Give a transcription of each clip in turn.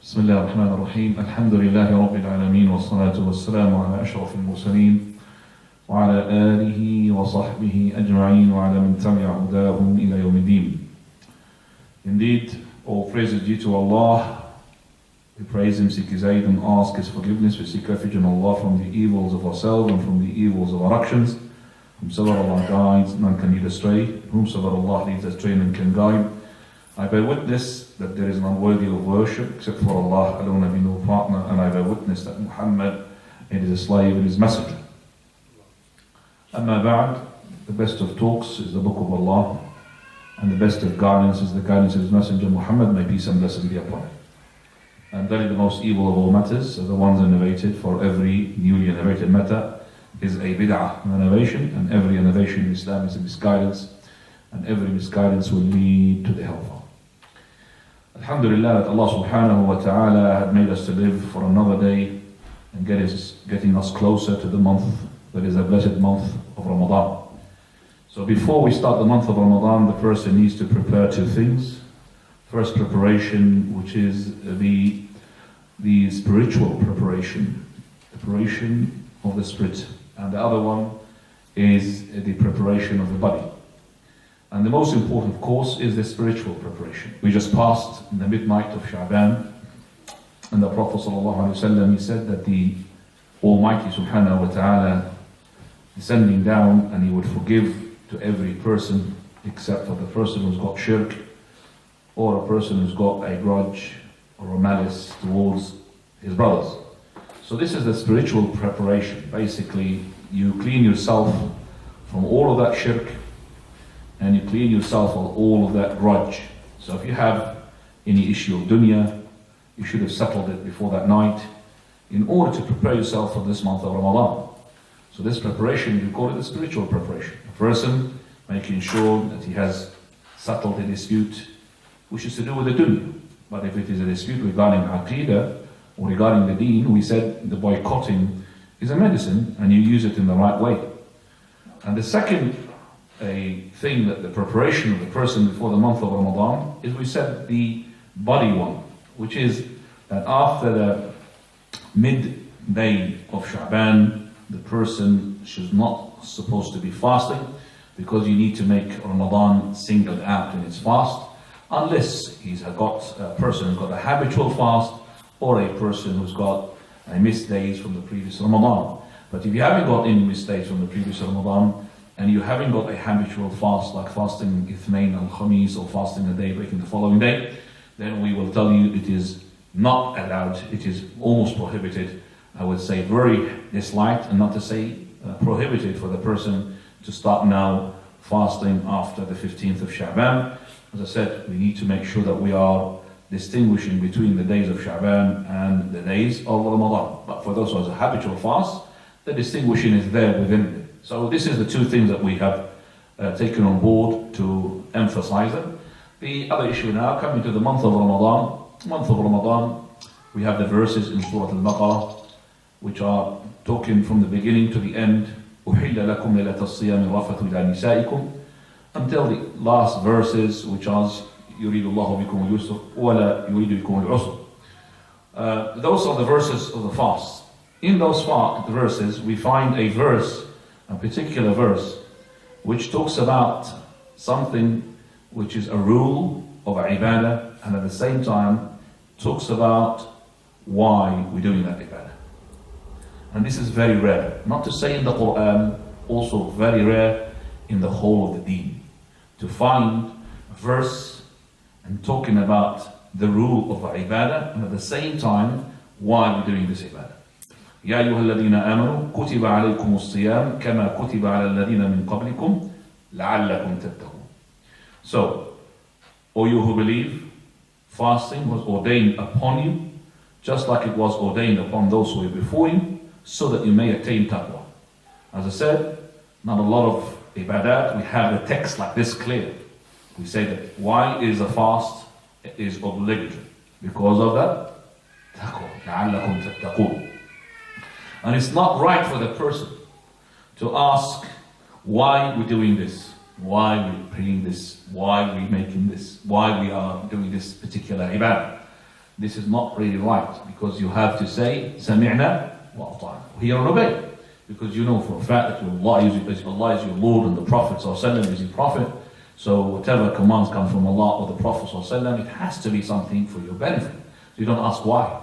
بسم الله الرحمن الرحيم الحمد لله رب العالمين والصلاة والسلام على أشرف المرسلين وعلى آله وصحبه أجمعين وعلى من تبع هداهم إلى يوم الدين. Indeed, all praise is due to Allah. We praise Him, seek His aid and ask His forgiveness. We seek refuge in Allah from the evils of ourselves and from the evils of our actions. Whomsoever Allah guides, none can lead astray. Whomsoever Allah leads astray, none can guide. I bear witness that there is none worthy of worship except for Allah alone, and no partner, and I bear witness that Muhammad is a slave and his messenger. Amma ba'd, the best of talks is the book of Allah, and the best of guidance is the guidance of his messenger Muhammad, may peace and blessings be upon him. And very the most evil of all matters are the ones innovated, for every newly innovated matter is a bid'ah, an innovation, and every innovation in Islam is a misguidance, and every misguidance will lead to the hellfire. Alhamdulillah that Allah subhanahu wa ta'ala had made us to live for another day and getting us closer to the month that is a blessed month of Ramadan. So before we start the month of Ramadan, the person needs to prepare two things. First preparation, which is the spiritual preparation of the spirit, and the other one is the preparation of the body. And the most important, of course, is the spiritual preparation. We just passed in the midnight of Sha'ban, and the Prophet ﷺ, he said that the Almighty subhanahu wa ta'ala descending down, and he would forgive to every person except for the person who's got shirk, or a person who's got a grudge or a malice towards his brothers. So this is the spiritual preparation. Basically, you clean yourself from all of that shirk, and you clean yourself of all of that grudge. So if you have any issue of dunya, you should have settled it before that night in order to prepare yourself for this month of Ramadan. So this preparation, you call it the spiritual preparation. A person making sure that he has settled a dispute which is to do with the dunya. But if it is a dispute regarding aqidah or regarding the deen, we said the boycotting is a medicine and you use it in the right way. And the second thing that the preparation of the person before the month of Ramadan is, we said, the body one, which is that after the midday of Sha'ban, the person is not supposed to be fasting, because you need to make Ramadan singled out in its fast, unless he's got a person who's got a habitual fast, or a person who's got missed days from the previous Ramadan. But if you haven't got any missed days from the previous Ramadan, and you haven't got a habitual fast like fasting Ithnain al-Khamis or fasting a day breaking the following day, then we will tell you it is not allowed, it is almost prohibited. I would say very disliked, and not to say prohibited, for the person to start now fasting after the 15th of Sha'ban. As I said, we need to make sure that we are distinguishing between the days of Sha'ban and the days of Ramadan. But for those who have a habitual fast, the distinguishing is there within it. So this is the two things that we have taken on board to emphasize them. The other issue now, coming to the month of Ramadan, we have the verses in Surah Al-Baqarah which are talking from the beginning to the end, أُحِلَّ لَكُمْ لَيْلَةَ الصِّيَامِ الرَّفَثُ إِلَى نِسَائِكُمْ, until the last verses, which are يُرِيدُ اللَّهُ بِكُمُ الْيُسْرَ وَلَا يُرِيدُ بِكُمُ الْعُسْرَ. Those are the verses of the fast. In those verses, we find a particular verse which talks about something which is a rule of ibadah, and at the same time talks about why we're doing that ibadah. And this is very rare, not to say in the Quran, also very rare in the whole of the deen, to find a verse and talking about the rule of ibadah, and at the same time why we're doing this ibadah. يا أيها الذين آمنوا كتب عليكم الصيام كما كتب على الذين من قبلكم لعلكم تتقون. So, O you who believe, fasting was ordained upon you, just like it was ordained upon those who were before you, so that you may attain taqwa. As I said, not a lot of ibadat, we have the text like this clear. We say that why is a fast is obligatory? Because of that taqwa. لعلكم تتقون. And it's not right for the person to ask why we're doing this, why we're praying this, why we're making this, why we are doing this particular ibadah. this is not really right, because you have to say سَمِعْنَا وَأَطَعْنَا, hear and obey, because you know for a fact that Allah is your Lord and the Prophet ﷺ is your Prophet. So whatever commands come from Allah or the Prophet ﷺ, it has to be something for your benefit. So you don't ask why.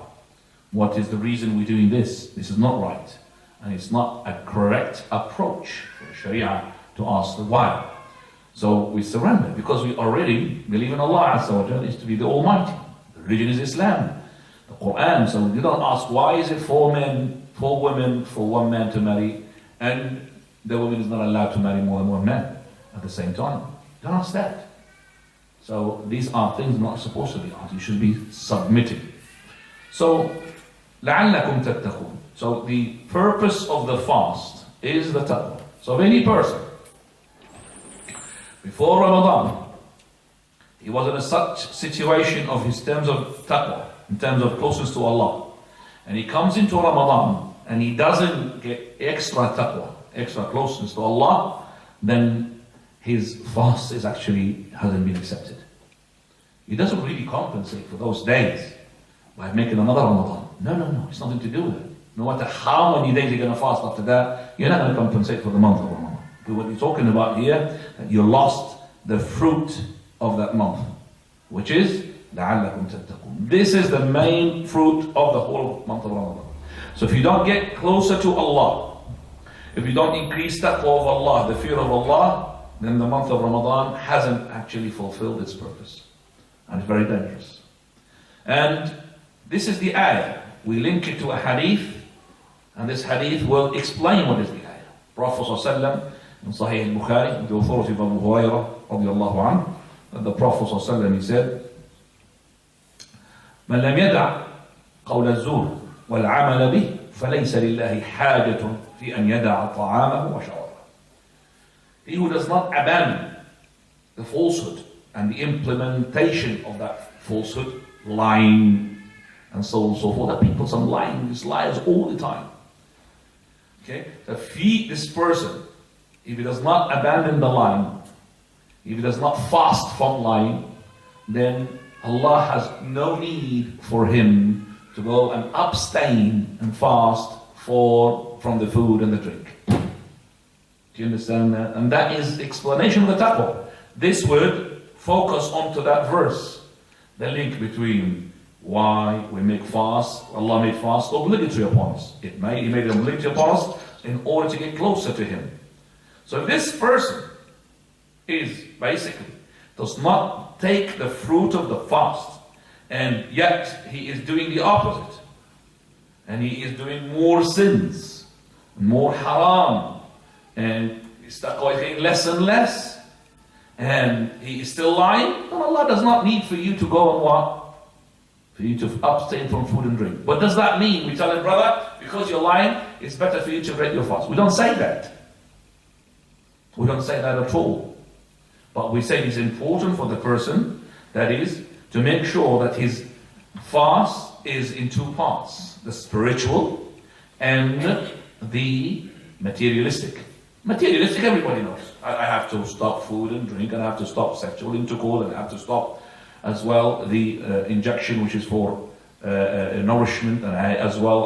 What is the reason we're doing this? This is not right. And it's not a correct approach for Sharia to ask the why. So we surrender, because we already believe in Allah Azza wa Jalla is to be the Almighty. The religion is Islam, the Quran. So you don't ask why is it for men, for women, for one man to marry, and the woman is not allowed to marry more than one man at the same time. Don't ask that. So these are things not supposed to be asked. You should be submitting. So لَعَلَّكُمْ تَتَّقُونَ. So the purpose of the fast is the taqwa. So if any person before Ramadan, he was in a such situation of his terms of taqwa, in terms of closeness to Allah, and he comes into Ramadan and he doesn't get extra taqwa, extra closeness to Allah, then his fast hasn't been accepted. He doesn't really compensate for those days by making another Ramadan. No, it's nothing to do with it. No matter how many days you're going to fast after that, you're not going to compensate for the month of Ramadan. What you're talking about here, that you lost the fruit of that month, which is لَعَلَّكُمْ تَتَّقُونَ. This is the main fruit of the whole month of Ramadan. So if you don't get closer to Allah, if you don't increase taqwa of Allah, the fear of Allah, then the month of Ramadan hasn't actually fulfilled its purpose. And it's very dangerous. And this is the ayah. We link it to a hadith, and this hadith will explain what is the ayah. Prophet ﷺ in Sahih al-Bukhari, the authority of Abu Hurairah radiallahu anhu, that the Prophet ﷺ, he said, مَنْ لَمْ يَدَعْ قَوْلَ الزُّورِ وَالْعَمَلَ بِهِ فَلَيْسَ لِلَّهِ حَاجَةٌ فِي أَنْ يَدَعَ طَعَامَهُ وَشَرَابَهُ. He who does not abandon the falsehood and the implementation of that falsehood, lying and so on and so forth. There are people, some lying, these liars all the time. Okay? So this person, if he does not abandon the lying, if he does not fast from lying, then Allah has no need for him to go and abstain and fast from the food and the drink. Do you understand that? And that is explanation of the taqwa. This would focus onto that verse, the link between why we make fast. Allah made fast obligatory upon us. He made it obligatory upon us in order to get closer to Him. So if this person does not take the fruit of the fast, and yet he is doing the opposite, and he is doing more sins, more haram, and his taqwa is getting less and less, and he is still lying, then Allah does not need for you to go and what? For you to abstain from food and drink. What does that mean? We tell him, brother, because you're lying, it's better for you to break your fast. We don't say that. We don't say that at all. But we say it's important for the person, that is, to make sure that his fast is in two parts. The spiritual and the materialistic. Materialistic, everybody knows. I have to stop food and drink, and I have to stop sexual intercourse, and I have to stop as well the injection which is for nourishment, and I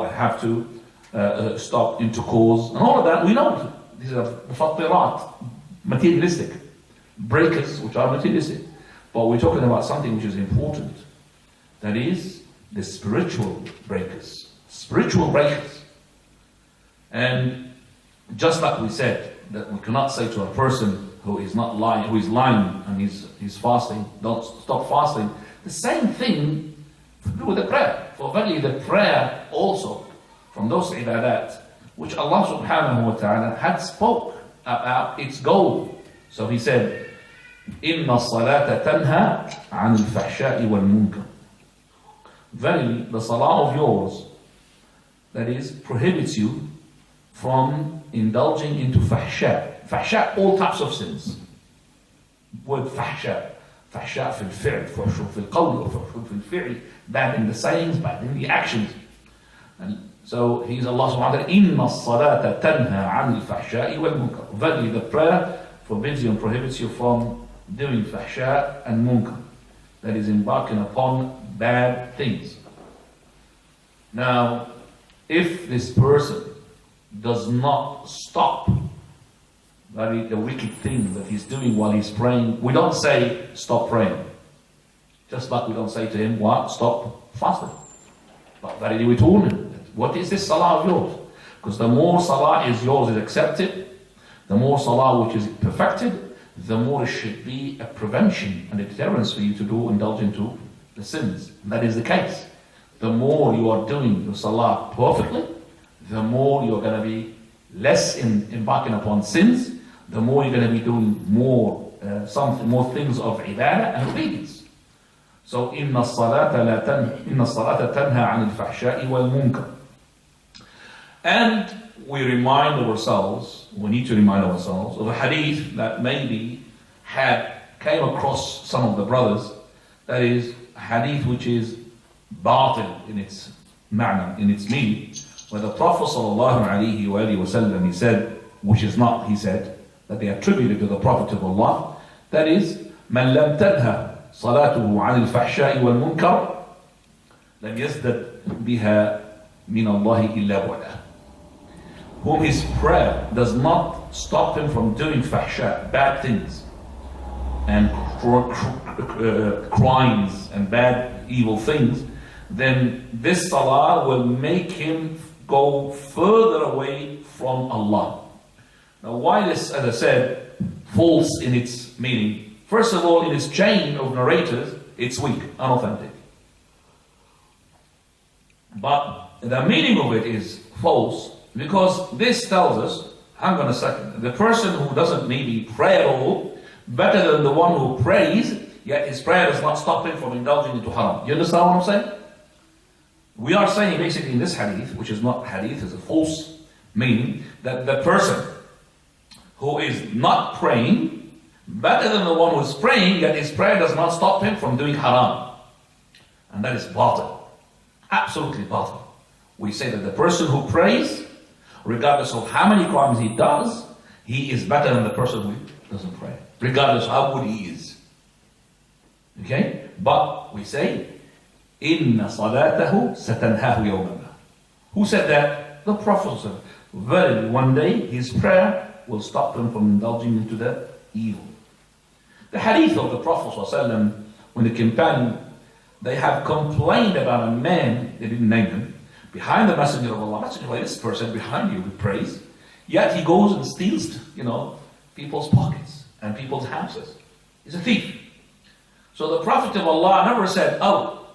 have to stop intercourse, and all of that we know. These are mufattirat, materialistic, breakers which are materialistic. But we're talking about something which is important, that is the spiritual breakers. And just like we said, that we cannot say to a person who is not lying, who is lying and he's fasting, don't stop fasting. The same thing to do with the prayer. For verily the prayer also, from those ibadat, which Allah subhanahu wa ta'ala had spoke about its goal. So He said, إِنَّ الصَّلَاةَ تَنْهَى عَنِ الْفَحْشَاءِ وَالْمُنكَرِ. Verily, the salah of yours, that is, prohibits you from indulging into fahsha. Fahsha, all types of sins. Word fahsha. Fahsha fil fi'l, fahsha fil qawl, fahsha fil fi'l. Bad in the sayings, bad in the actions. And so He's Allah subhanahu wa ta'ala, إِنَّ الصَّلَاةَ تَنْهَى عَنِ الْفَحْشَاءِ وَالْمُنكَرِ. Verily, the prayer forbids you and prohibits you from doing fahsha and munkar. That is, embarking upon bad things. Now, if this person does not stop the wicked thing that he's doing while he's praying, we don't say stop praying. Just like we don't say to him, what? Stop fasting. But verily we told him, what is this salah of yours? Because the more salah is yours is accepted, the more salah which is perfected, the more it should be a prevention and a deterrence for you to indulge into the sins. And that is the case. The more you are doing your salah perfectly, the more you're going to be less embarking upon sins, the more you're going to be doing more things of ibadah and obedience. So, إِنَّ الصَّلَاةَ تَنْهَى عَنِ الْفَحْشَاءِ وَالْمُنْكَرِ. And we need to remind ourselves of a hadith that maybe came across some of the brothers. That is a hadith which is batil in its ma'na, in its meaning, where the Prophet ﷺ, he said, which is not, he said, that they attributed to the Prophet of Allah, that is, مَنْ لَمْ تَنْهَى صلاته عن الفحشاء والمنكر لم يزدد بها من الله إلا بعدا. Whom his prayer does not stop him from doing fahsha, bad things, and crimes and bad evil things, then this salah will make him go further away from Allah. Now why this, as I said, false in its meaning? First of all, in its chain of narrators, it's weak, unauthentic. But the meaning of it is false, because this tells us, hang on a second, the person who doesn't maybe pray at all, better than the one who prays, yet his prayer does not stop him from indulging into haram. You understand what I'm saying? We are saying basically in this hadith, which is not hadith, is a false meaning, that the person who is not praying, better than the one who is praying, yet his prayer does not stop him from doing haram. And that is batil. Absolutely batil. We say that the person who prays, regardless of how many crimes he does, he is better than the person who doesn't pray, regardless of how good he is. Okay? But we say, إِنَّ صَلَاتَهُ سَتَنْهَاهُ يَوْمًا. Who said that? The Prophet said, verily one day his prayer will stop him from indulging into the evil. The hadith of the Prophet ﷺ, when the companion, they have complained about a man, they didn't name him, behind the Messenger of Allah. Messenger of Allah, this person behind you who prays, yet he goes and steals, people's pockets and people's houses. He's a thief. So the Prophet of Allah never said, oh,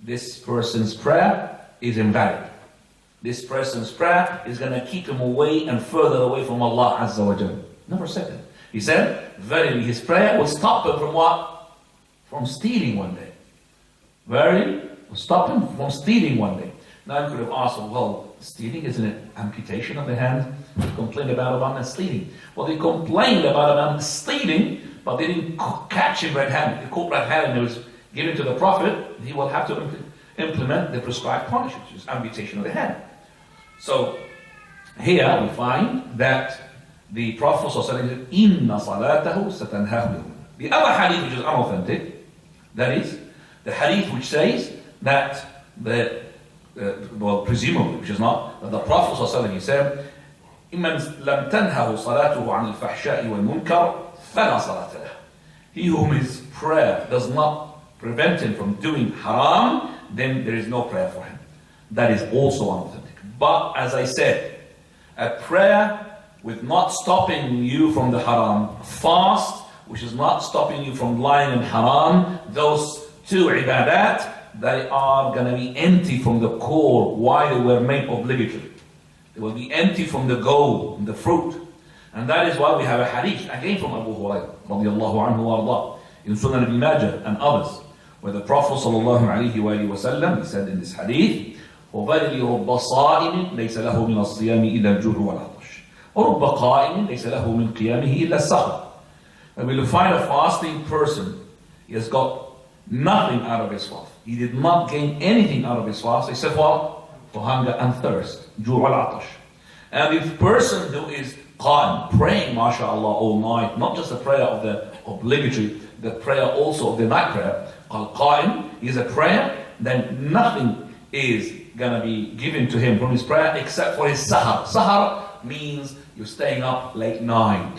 this person's prayer is invalid. This person's prayer is going to keep him away and further away from Allah Azza wa Jalla. Never said that. He said, verily his prayer will stop him from what? From stealing one day. Verily will stop him from stealing one day. Now you could have asked, well, stealing isn't it amputation of the hand? They complained about a man stealing. Well, they complained about a man stealing, but they didn't catch him red-handed. They caught red-handed and it was given to the Prophet. He will have to implement the prescribed punishment, which is amputation of the hand. So here we find that the Prophet said, "Inna salatahu satanhahu." The other hadith which is unauthentic, that is the hadith which says that presumably, which is not, that the Prophet said, he said, "Imman lam tanhahu salatuhu an al-fahsha'i wal-munkar, fala salata lahu." He whom his prayer does not prevent him from doing haram, then there is no prayer for him. That is also unauthentic. But as I said, a prayer with not stopping you from the haram, fast, which is not stopping you from lying in haram, those two ibadat, they are going to be empty from the core. Why they were made obligatory? They will be empty from the goal, the fruit. And that is why we have a hadith, again from Abu Hurairah, radiallahu anhu wa ardah, in Sunan Ibn Majah and others, where the Prophet sallallahu alayhi wa sallam, he said in this hadith, وَظَلِّ رُبَّ صَائِمٍ لَيْسَ لَهُ مِنَ الصِّيَامِ إِلَّا الْجُوعُ وَالْعَطْشُ وَرُبَّ قَائِمٍ لَيْسَ لَهُ مِنْ قِيَامِهِ إِلَّا السَّهْرُ. And we'll find a fasting person, he has got nothing out of his fast. He did not gain anything out of his fast except what? For hunger and thirst. جُوعُ وَالْعَطْشُ. And the person who is qa'im, praying, mashallah, all night, not just the prayer of the obligatory, the prayer also of the night prayer, qa'im is a prayer, then nothing is gonna be given to him from his prayer except for his sahar. Sahar means you're staying up late night.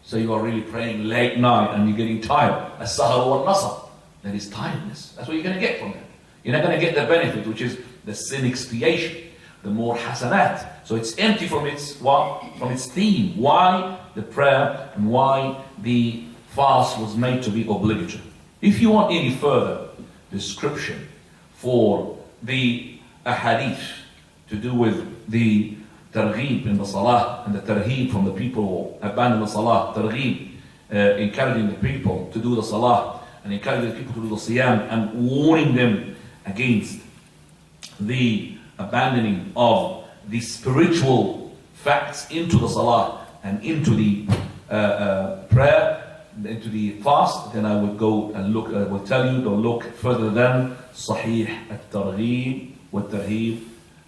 So you are really praying late night and you're getting tired. As-sahar wa nasr. That is tiredness. That's what you're going to get from that. You're not going to get the benefit, which is the sin expiation, the more hasanat. So it's empty from its what? From its theme. Why the prayer and why the fast was made to be obligatory. If you want any further description for the ahadith to do with the targheeb in the salah and the tarheeb from the people who abandon the salah, targheeb, encouraging the people to do the salah and encouraging the people to do the siyam and warning them against the abandoning of the spiritual facts into the salah and into the prayer, into the fast, then I would go and look, I will tell you, don't look further than Sahih al-Targheeb wa al-Tarheeb,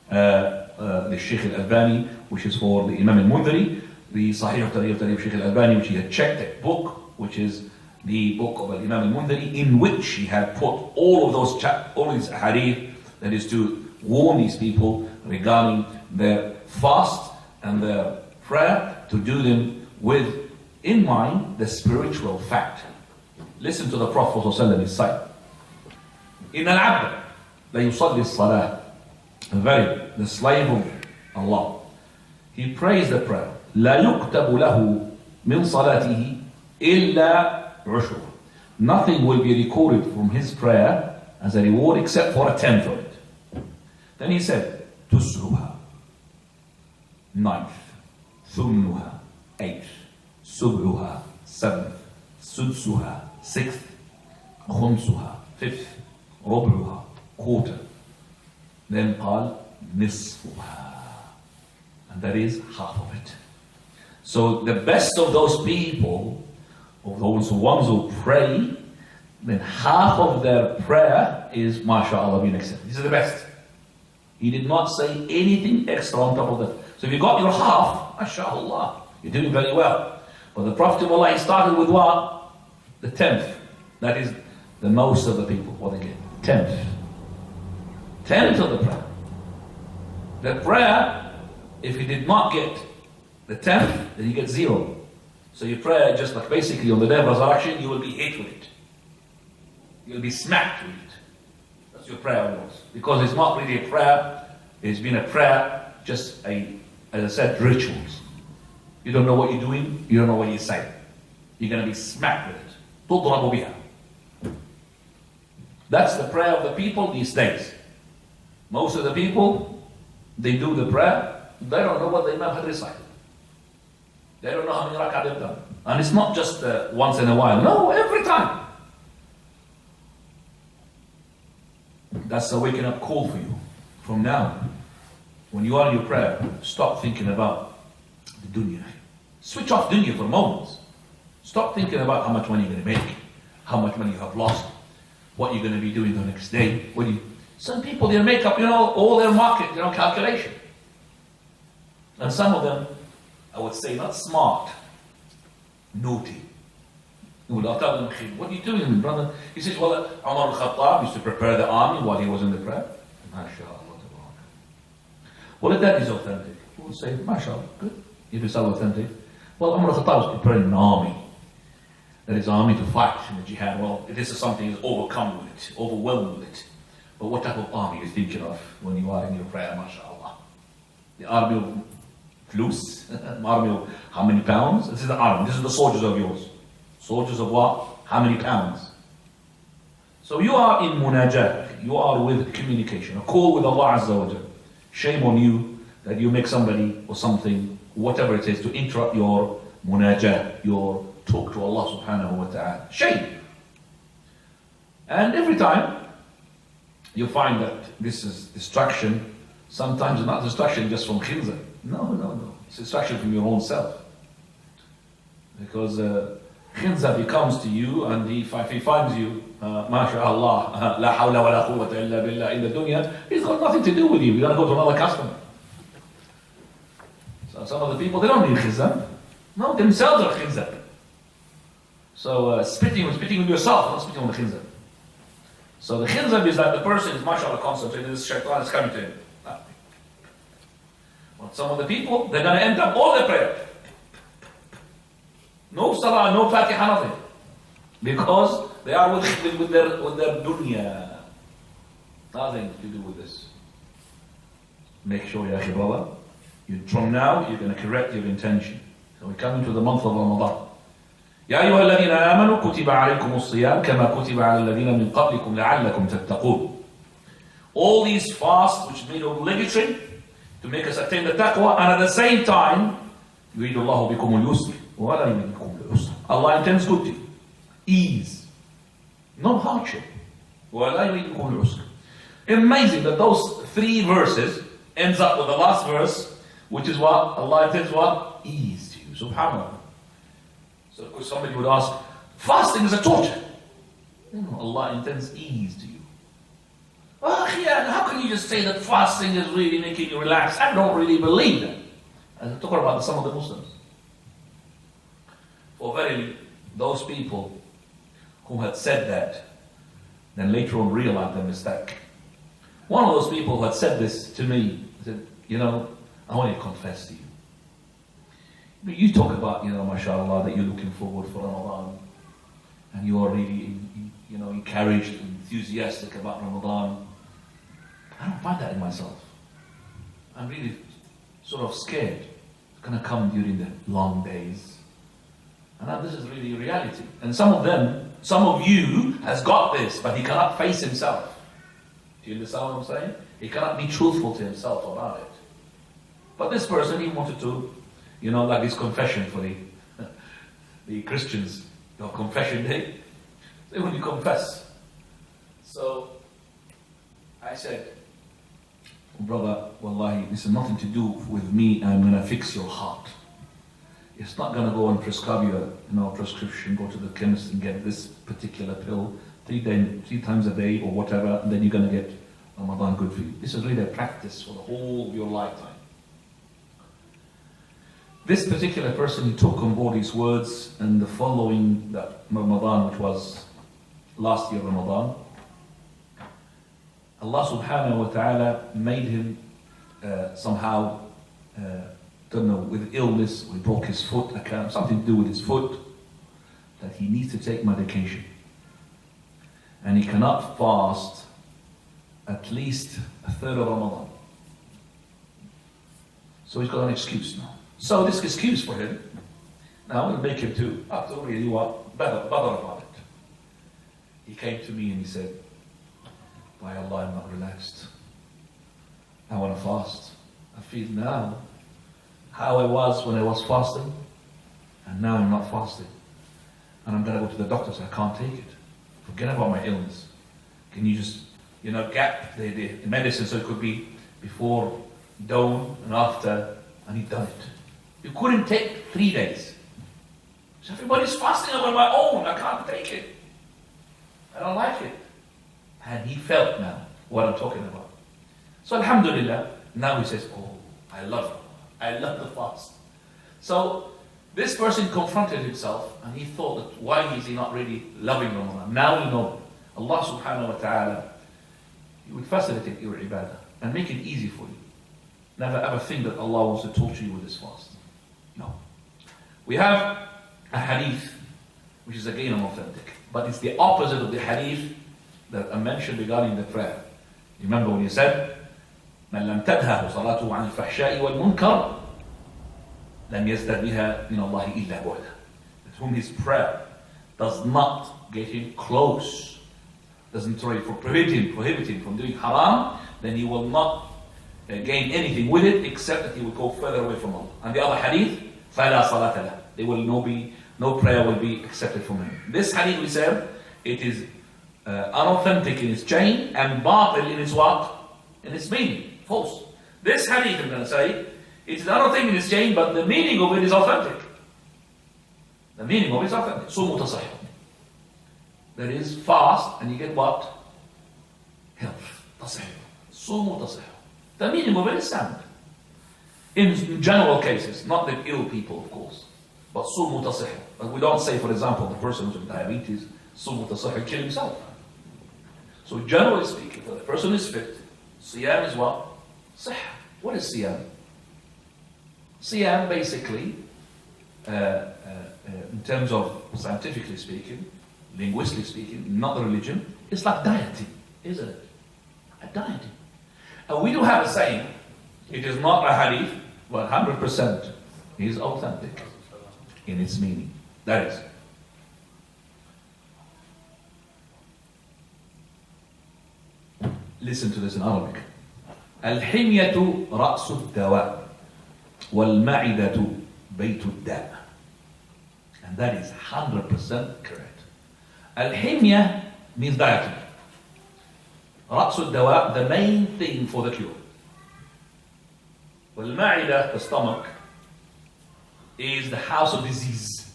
the Sheikh al-Albani, which is for the Imam al-Mundhiri, the Sahih al-Targheeb Sheikh al-Albani, which he had checked that book, which is the book of Imam al-Mundhiri, in which he had put all of those all these hadith, that is to warn these people regarding their fast and their prayer, to do them with in mind the spiritual fact. Listen to the Prophet ﷺ say, "Inna al-abd la yusalli as-salah." Very, the slave of Allah, he prays the prayer. لا يكتب له من صلاته إلا عشر. Nothing will be recorded from his prayer as a reward except for a tenth of it. Then he said, تسعها, ninth, ثمنها, eighth, سبعها, seventh, سدسها, sixth, خمسها, fifth, ربعها, quarter. Then قال نصفها, and that is half of it. So the best of those people, of those ones who pray, then half of their prayer is mashallah being accepted. This is the best. He did not say anything extra on top of that. So if you got your half, mashallah, you're doing very well. But the Prophet of Allah, he started with what? The tenth. That is the most of the people, what they get. Tenth. Tenth of the prayer. The prayer, if you did not get the tenth, then you get zero. So your prayer, just like basically on the day of resurrection, you will be hit with it. You'll be smacked with it. That's your prayer was. Because it's not really a prayer, it's been a prayer, just as I said, rituals. You don't know what you're doing, you don't know what you're saying. You're going to be smacked with it. تضرب بها. That's the prayer of the people these days. Most of the people, they do the prayer, they don't know what the Imam had recited. They don't know how many rak'ah they've done. And it's not just once in a while. No, every time. That's a waking up call for you. From now, when you are in your prayer, stop thinking about the dunya. Switch off dunya for moments. Stop thinking about how much money you're going to make, how much money you have lost, what you're going to be doing the next day. Some people, they make up, all their market, calculation. And some of them, I would say, not smart, naughty. I'll tell them, what are you doing, brother? He says, well, Umar al-Khattab used to prepare the army while he was in the prayer. MashaAllah. Well, if that is authentic, we would say, MashaAllah, good. If it's authentic. Well, Umar al-Khattab was preparing an army. That is, army to fight in the jihad. Well, this is something he's overcome with it, overwhelmed with it. But what type of army are you thinking of when you are in your prayer, MashaAllah? The army of flus, army of how many pounds? This is the army, this is the soldiers of yours. Soldiers of what? How many pounds? So you are in munajat, you are with communication, a call with Allah Azza wa Jal. Shame on you that you make somebody or something, whatever it is, to interrupt your munajat, your talk to Allah subhanahu wa ta'ala. Shame. And every time you find that this is distraction, sometimes not distraction just from khinzah. No. It's distraction from your own self. Because khinzah becomes to you, and if he finds you, mashallah, la hawla wa la quwwata illa billah in the dunya, he's got nothing to do with you. You're going to go to another customer. So some of the people, they don't need khinzah. No, themselves are khinzah. So spitting on yourself, not spitting on the khinzah. So the khilzab is that the person is mashallah concentrated, this shaitan is coming to him. But some of the people, they're going to end up all their prayer. No salah, no fatiha, nothing. Because they are with their dunya. Nothing to do with this. Make sure, ya brother, from now you're going to correct your intention. So we come into the month of Ramadan. يا أيها الذين آمنوا كتب عليكم الصيام كما كتب على الذين من قبلكم لعلكم تتقون. All these fasts which made obligatory to make us attain the taqwa, and at the same time يريد الله بكم اليسر ولا يريد بكم العسر. Allah intends good to you, ease, no hardship. ولا يريد بكم العسر. Amazing that those three verses ends up with the last verse, which is what Allah intends what? Ease to you. Subhanallah. So of course somebody would ask, fasting is a torture. No, Allah intends ease to you. Oh yeah, how can you just say that fasting is really making you relax? I don't really believe that. I'm talking about some of the Muslims. For verily, those people who had said that, then later on realized their mistake. One of those people who had said this to me said, I want to confess to you. You talk about, mashallah, that you're looking forward for Ramadan, and you are really, encouraged and enthusiastic about Ramadan. I don't find that in myself. I'm really sort of scared. It's going to come during the long days. And now this is really reality. And some of you has got this, but he cannot face himself. Do you understand what I'm saying? He cannot be truthful to himself about it. But this person, he wanted to, like his confession for the Christians, confession day. They want to confess. So I said, brother, wallahi, this has nothing to do with me. I'm going to fix your heart. It's not going to go and prescribe you a prescription, go to the chemist and get this particular pill 3 times a day or whatever, and then you're going to get Ramadan good for you. This is really a practice for the whole of your lifetime. This particular person, he took on board his words, and the following that Ramadan, which was last year Ramadan, Allah subhanahu wa ta'ala made him somehow, with illness, or he broke his foot, something to do with his foot, that he needs to take medication. And he cannot fast at least a third of Ramadan. So he's got an excuse now. So this excuse for him, now will make him to really bother about it. He came to me and he said, by Allah, I'm not relaxed. I want to fast. I feel now how I was when I was fasting, and now I'm not fasting. And I'm going to go to the doctor, so I can't take it. Forget about my illness. Can you just, gap the medicine so it could be before dawn and after, and he'd done it. You couldn't take 3 days. So everybody's fasting on my own. I can't take it. I don't like it. And he felt now what I'm talking about. So alhamdulillah, now he says, oh, I love the fast. So this person confronted himself and he thought that why is he not really loving Ramadan? Now we know Allah subhanahu wa ta'ala, He would facilitate your ibadah and make it easy for you. Never ever think that Allah wants to torture you with this fast. No. We have a hadith which is again unauthentic, but it's the opposite of the hadith that I mentioned regarding the prayer. Remember when you said, من لم تنهه صلاته عن الفحشاء والمنكر لم يزدد بها من الله إلا بعدا. That whom his prayer does not get him close, doesn't try to prohibit him from doing haram, then he will not gain anything with it except that he will go further away from Allah. And the other hadith, فَلَا صَلَاةَ لَهُ. There will no prayer will be accepted from him. This hadith we said, it is unauthentic in its chain and batil in its what? In its meaning. False. This hadith I'm going to say, it is unauthentic in its chain, but the meaning of it is authentic. The meaning of it is authentic. صُومُ تَصِحُ. That is fast and you get what? Health. تَصِحُ. صُومُ تَصِحُ. The meaning of it is sound. In general cases, not the ill people of course, but صُومُ تَصِحُ. But we don't say, for example, the person who's with diabetes, صُومُ تَصِحُ, kill himself. So generally speaking, when the person is fit, Siyam is what? Sihha. What is Siyam? Siyam basically, in terms of scientifically speaking, linguistically speaking, not the religion, it's like dieting, isn't it? A dieting. And we do have a saying, it is not a hadith, but 100% is authentic in its meaning. That is, listen to this in Arabic. الحمية رأس الدواء والمعدة بيت الداء. And that is 100% correct. الحمية means dieting. رأس الدواء, the main thing for the cure. والمعدة, the stomach, is the house of disease.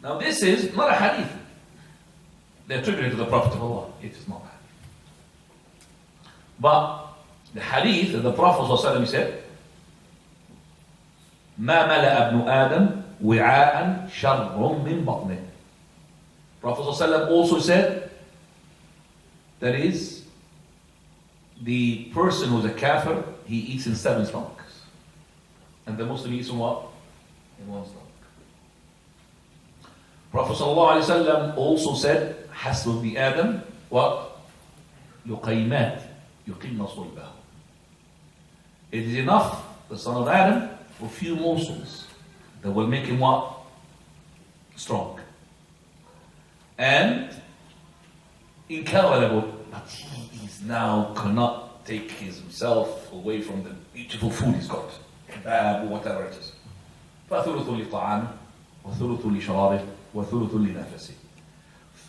Now this is not a hadith. They attribute it to the Prophet of Allah. It is not a hadith. But the hadith that the Prophet ﷺ said, ما ملأ ابن آدم وعاء شر من بطنه. Prophet ﷺ also said, that is, the person who's a kafir, he eats in 7 stomachs. And the Muslim eats in what? In 1 stomach. Prophet ﷺ also said, حسب ابن آدم what? لقيمات يقيمن صلبه. It is enough, the son of Adam, for a few morsels that will make him what? Strong. And incalculable, but he is now cannot take himself away from the beautiful food he's got, kebab or whatever it is. فثلث لطعامه وثلث لشرابه وثلث لنفسه.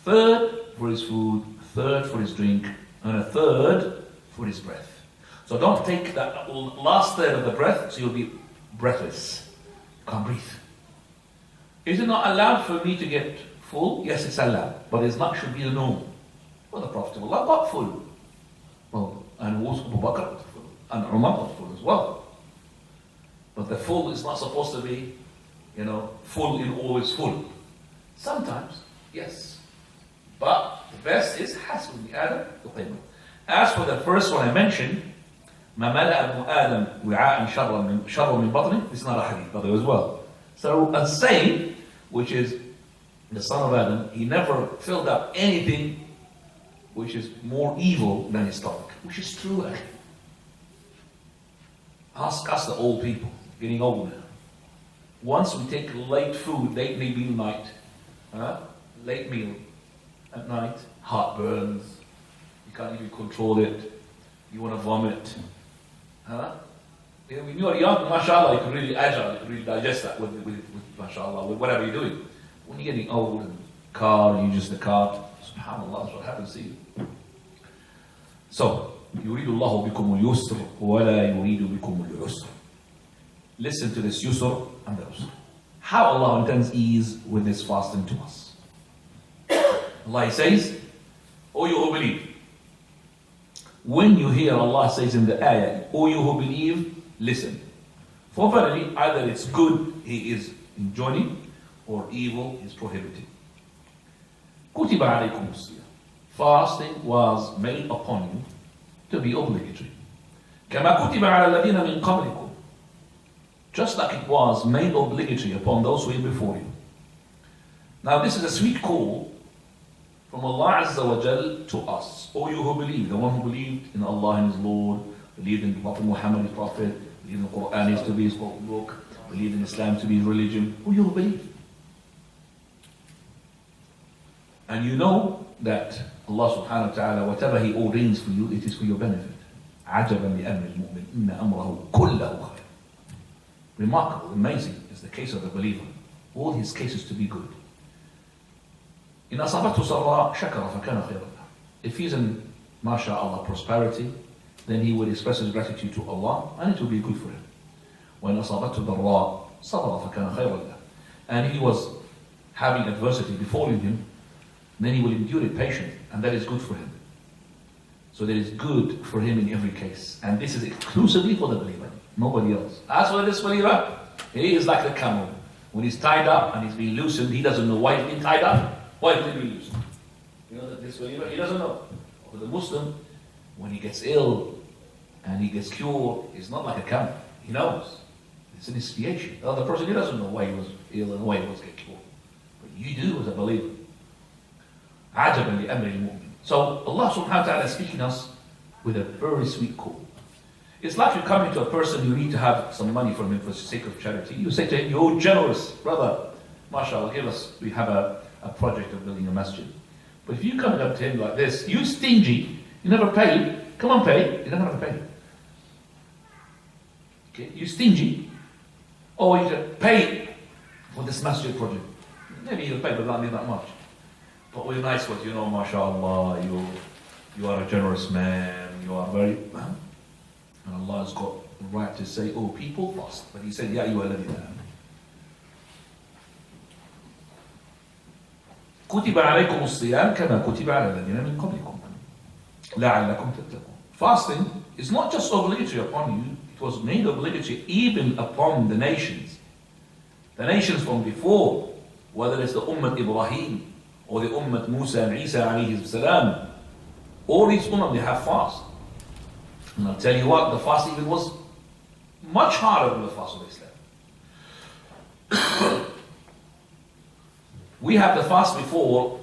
Third for his food, third for his drink, and a third for his breath. So don't take that last third of the breath, so you'll be breathless. Can't breathe. Is it not allowed for me to get full? Yes, it's allowed, but it's not should be the norm. Well, the Prophet of Allah got full. Well, and also Abu Bakr got full, and Umar got full as well. But the full is not supposed to be, full in always full. Sometimes, yes. But the best is حسب ابن آدم يقيمه. As for the first one I mentioned, ما ملأ ابن آدم وعاء شر من بطنه, this is not a hadith, by the way, as well. So a saying, which is the son of Adam, he never filled up anything which is more evil than his stomach, which is true actually. Ask us the old people, getting older. Once we take late food, late meal night, late meal at night, heartburns, you can't even control it, you want to vomit. When you are young, mashallah, you can really agile, you can really digest that with mashallah, with whatever you're doing. When you're getting old and car, you use the cart, subhanallah, that's what happens to you. So, يريد الله بكم اليسر ولا يريد بكم العسر. Listen to this yusr and the usr. How Allah intends ease with this fasting to us. Allah says, O you who believe. When you hear Allah says in the ayah, O you who believe, listen. For verily, either it's good, He is enjoining, or evil is prohibiting. كُتِبَ عَلَيْكُمُ الصِّيَامُ. Fasting was made upon you to be obligatory. كَمَا كُتِبَ عَلَى الَّذِينَ مِنْ قَبْلِكُمْ. Just like it was made obligatory upon those who were before you. Now this is a sweet call from Allah Azza wa Jal to us. O you who believe, the one who believed in Allah and His Lord, believed in Prophet Muhammad, His Prophet, believed in the Quran is to be His book, believed in Islam to be His religion. O you who believe. And you know that Allah subhanahu wa ta'ala, whatever He ordains for you, it is for your benefit. عَجَبًا لِأَمْرِ الْمُؤْمِنِ إِنَّ أَمْرَهُ كُلَّهُ خَيْرٌ. Remarkable, amazing is the case of the believer. All his cases to be good. إِنْ أَصَابَتْهُ سَرَّاء شَكَرَ فَكَانَ خَيْرًا لَهُ. If he's in, mashallah, prosperity, then he would express his gratitude to Allah, and it will be good for him. وَإِنْ أَصَابَتْهُ ضَرَّاء صَبَرَ فَكَانَ خَيْرًا لَهُ. And he was having adversity befalling him, then he will endure it patiently, and that is good for him. So that is good for him in every case. And this is exclusively for the believer, nobody else. As for this believer, he is like the camel. When he's tied up and he's being loosened, he doesn't know why he's being tied up. Why is he being loosened? You know that this way, he doesn't know. But the Muslim, when he gets ill and he gets cured, it's not like a camp. He knows. It's an expiation. The other person, he doesn't know why he was ill and why he was getting cured. But you do as a believer. عَجَبًا لِأَمْرِ الْمُؤْمِنِ. So Allah subhanahu wa ta'ala is speaking us with a very sweet call. It's like you come into a person, you need to have some money from him for the sake of charity. You say to him, you're generous, brother. MashaAllah, give us, we have a project of building a masjid. But if you come up to him like this, you stingy, you never pay, come on pay, you never have to pay. Okay, you stingy, or you can pay for this masjid project. Maybe you'll pay, but not that much. But with nice words, you know, MashaAllah, you are a generous man, you are very, and Allah has got the right to say, oh, people fast. But He said, Ya ayyuhalladhina amanu. كتب عليكم الصيام كما كتب على الذين من قبلكم لعلكم تتقون. Fasting is not just obligatory upon you, it was made obligatory even upon the nations. The nations from before, whether it's the Ummah Ibrahim or the Ummah Musa and Isa alayhi salam, all these Ummah, they have fast. And I'll tell you what, the fast even was much harder than the fast of Islam. We have the fast before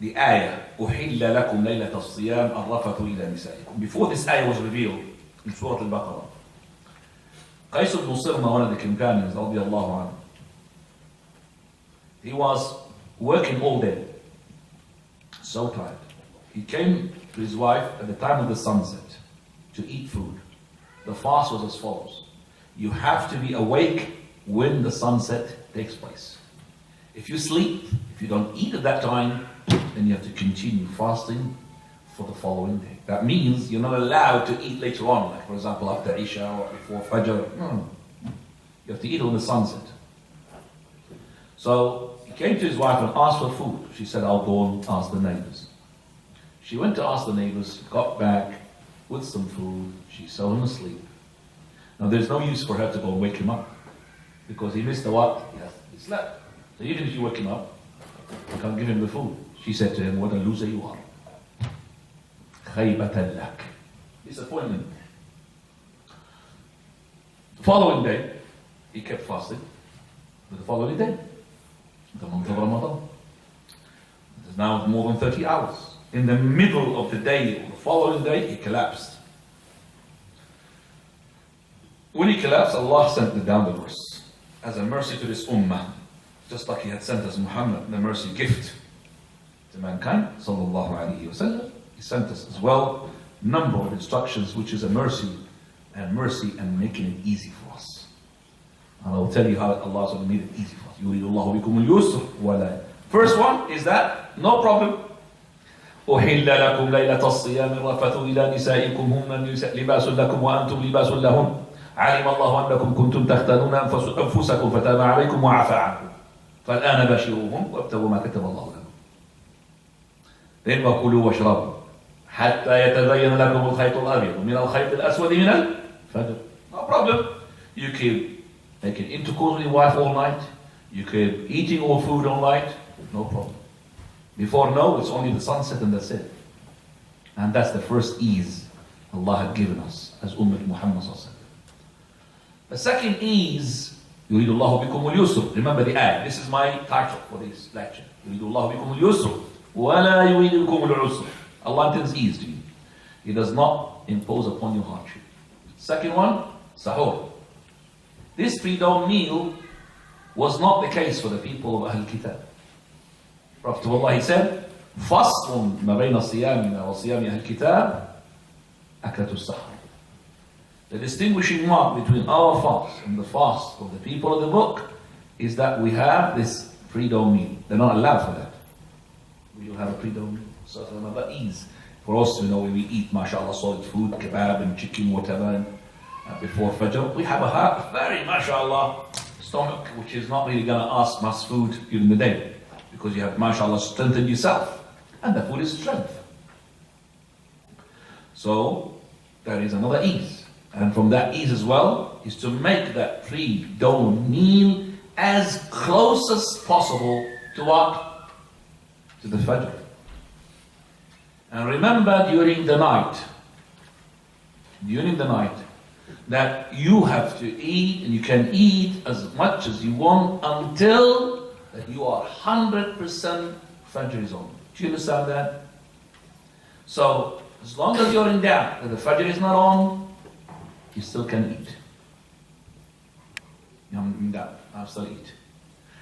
the ayah, أُحِلَّ لَكُمْ لَيْلَةَ الصِّيَامِ الرَّفَثُ إِلَى نِسَائِكُم. Before this ayah was revealed in Surah Al-Baqarah, Qais ibn Sirma, one of the companions, radiallahu anhu, he was working all day, so tired. He came to his wife at the time of the sunset to eat food. The fast was as follows. You have to be awake when the sunset takes place. If you sleep, if you don't eat at that time, then you have to continue fasting for the following day. That means you're not allowed to eat later on, like for example after Isha or before Fajr. No. You have to eat on the sunset. So he came to his wife and asked for food. She said, I'll go and ask the neighbors. She went to ask the neighbors, got back with some food. She saw him asleep. Now there's no use for her to go and wake him up, because he missed the what? Yes, he slept. So even if you wake him up, you can't give him the food. She said to him, what a loser you are. خَيْبَةً لَكَ. Disappointment. The following day, he kept fasting. But the following day, the month of Ramadan, it is now more than 30 hours. In the middle of the day, or the following day, he collapsed. When he collapsed, Allah sent down the verse as a mercy to this ummah. Just like He had sent us Muhammad, the mercy gift to mankind, sallallahu alayhi wa sallam. He sent us as well a number of instructions, which is a mercy and making it easy for us. And I will tell you how Allah has made it easy for us. يُرِيدُ اللَّهُ بِكُمُ الْيُسْرَ وَلَا. First one is that, no problem. أُحِلَّ لَكُمْ لَيْلَةَ الصِّيَامِ الرَّفَثُ إِلَى نِسَائِكُمْ هُنَّ لِبَاسٌ لَكُمْ وَأَنْتُمْ لِبَاسٌ لَهُنَّ عَلِمَ اللَّهُ أَنَّكُمْ كُنْتُمْ تَخْتَانُونَ أَنفُسَكُمْ فَتَابَ عَلَيْكُمْ وَعَفَى عَنكُمْ فالآن باشروهم وابتغوا ما كتب الله لكم. Then وكلوا واشربوا حتى يتبين لكم الخيط الأبيض من الخيط الأسود من الفجر. No problem. You keep making intercourse with your wife all night. You keep eating all food all night. No problem. Before no, it's only the sunset and that's it. And that's the first ease Allah had given us as Ummah Muhammad sallallahu alaihi wasallam. The second ease, يريد الله بكم اليسر. Remember the ayah. This is my title for this lecture. يريد الله بكم اليسر ولا يريد بكم العسر. Allah intends ease to you. He does not impose upon you hardship. Second one, sahur. This pre-dawn meal was not the case for the people of Ahl Kitab. Prophet of Allah, he said, فَصْلٌ مَا بَيْنَ صِيَامِنَا وَصِيَامِ أَهْلِ الْكِتَابِ أَكْلَةُ السَّحْرِ. The distinguishing mark between our fast and the fast of the people of the book is that we have this pre-dawn meal. They're not allowed for that. We will have a pre-dawn meal. So another ease for us, when we eat, mashallah, solid food, kebab and chicken, whatever, before Fajr, we have a very, mashallah, stomach, which is not really going to ask much food during the day, because you have, mashallah, strengthened yourself, and the food is strength. So, there is another ease. And from that ease as well, is to make that pre-dawn meal as close as possible to what? To the Fajr. And remember during the night, that you have to eat, and you can eat as much as you want until that you are 100% Fajr is on. Do you understand that? So, as long as you're in doubt that the Fajr is not on, you still can eat. I'm in doubt, I'll still eat.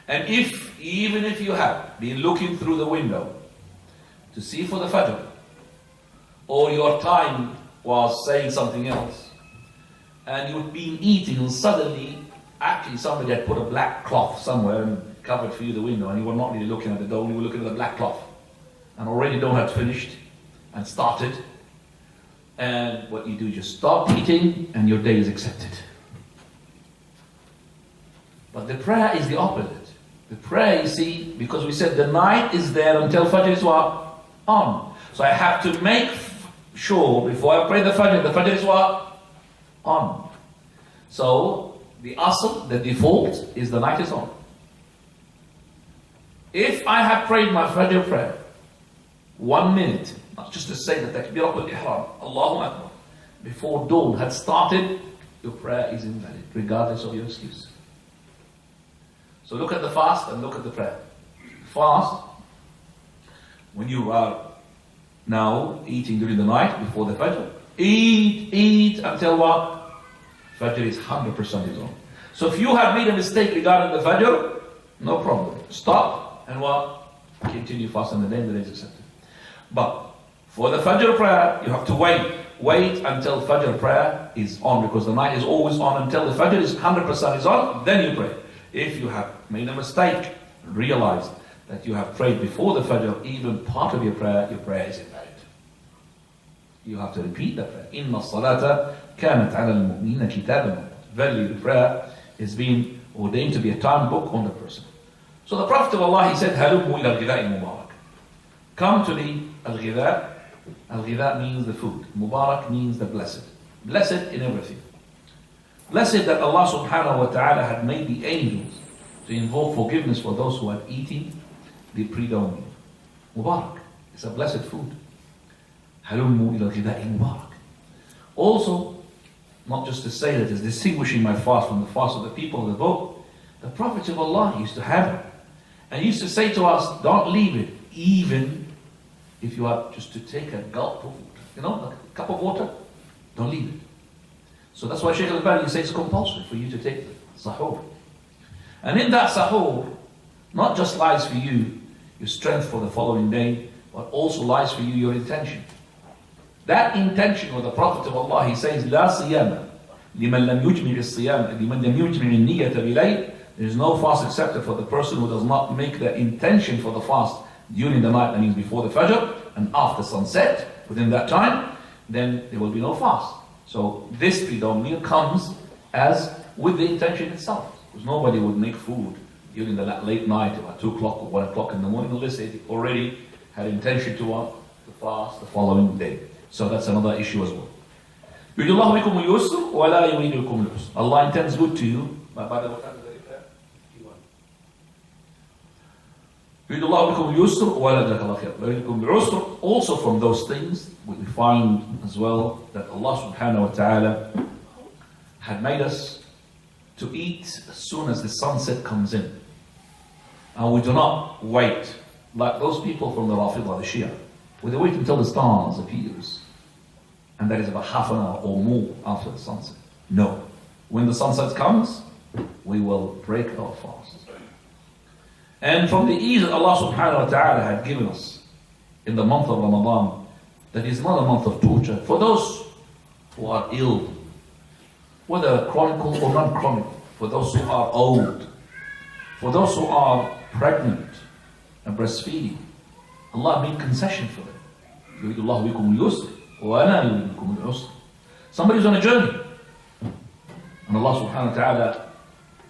And even if you have been looking through the window to see for the Fajr, or your time was saying something else, and you've been eating, and suddenly, actually somebody had put a black cloth somewhere and covered for you the window, and you were not really looking at the dough, you were looking at the black cloth, and already dough had finished and started, and what you do, you just stop eating, and your day is accepted. But the prayer is the opposite. The prayer, you see, because we said the night is there until Fajr is what? On. So I have to make sure before I pray the Fajr is what? On. So the asl, the default, is the night is on. If I have prayed my Fajr prayer 1 minute, not just to say the takbirat al-ihram, Allahu Akbar, before dawn had started, your prayer is invalid, regardless of your excuse. So look at the fast and look at the prayer. Fast, when you are now eating during the night before the Fajr, eat until what? Fajr is 100% is on. So if you have made a mistake regarding the Fajr, no problem. Stop and what? Continue fasting the day is accepted. But for the Fajr prayer, you have to wait. Wait until Fajr prayer is on, because the night is always on until the Fajr is 100% is on, then you pray. If you have made a mistake, realize that you have prayed before the Fajr, even part of your prayer is invalid. You have to repeat the prayer. Inna salata kanat ala al-mu'minina kitaban. Verily, the prayer is being ordained to be a time book on the person. So the Prophet of Allah, he said, Halummu ila al-ghidha'i mubarak. Come to the al-ghidha'. Al-ghidha' means the food. Mubarak means the blessed. Blessed in everything. Blessed that Allah subhanahu wa ta'ala had made the angels to invoke forgiveness for those who had eaten the pre-dawn meal. Mubarak. It's a blessed food. Halummu ila al-ghidha'i mubarak. Also, not just to say that it's distinguishing my fast from the fast of the people of the book, the Prophet of Allah used to have it. And he used to say to us, don't leave it, even if you are just to take a gulp of water, like a cup of water, don't leave it. So that's why Shaykh al-Albani says it's compulsory for you to take sahur. And in that sahur, not just lies for you your strength for the following day, but also lies for you your intention. That intention with the Prophet of Allah, he says, لا صيام لمن لم يجمع الصيام لمن لم يجمع النية بليل. There is no fast accepted for the person who does not make the intention for the fast during the night, that means before the Fajr and after sunset, within that time, then there will be no fast. So this pre-dawn meal comes as with the intention itself, because nobody would make food during the late night, about 2 o'clock or 1 o'clock in the morning, unless they already had intention to fast the following day. So that's another issue as well. Allah intends good to you. Also from those things, we find as well that Allah subhanahu wa ta'ala had made us to eat as soon as the sunset comes in. And we do not wait, like those people from the Rafidah, the Shia. We wait until the stars appears. And that is about half an hour or more after the sunset. No. When the sunset comes, we will break our fast. And from the ease that Allah subhanahu wa ta'ala had given us in the month of Ramadan, that is not a month of torture. For those who are ill, whether chronic or non-chronic, for those who are old, for those who are pregnant and breastfeeding, Allah made concession for them. Somebody's on a journey, and Allah subhanahu wa ta'ala,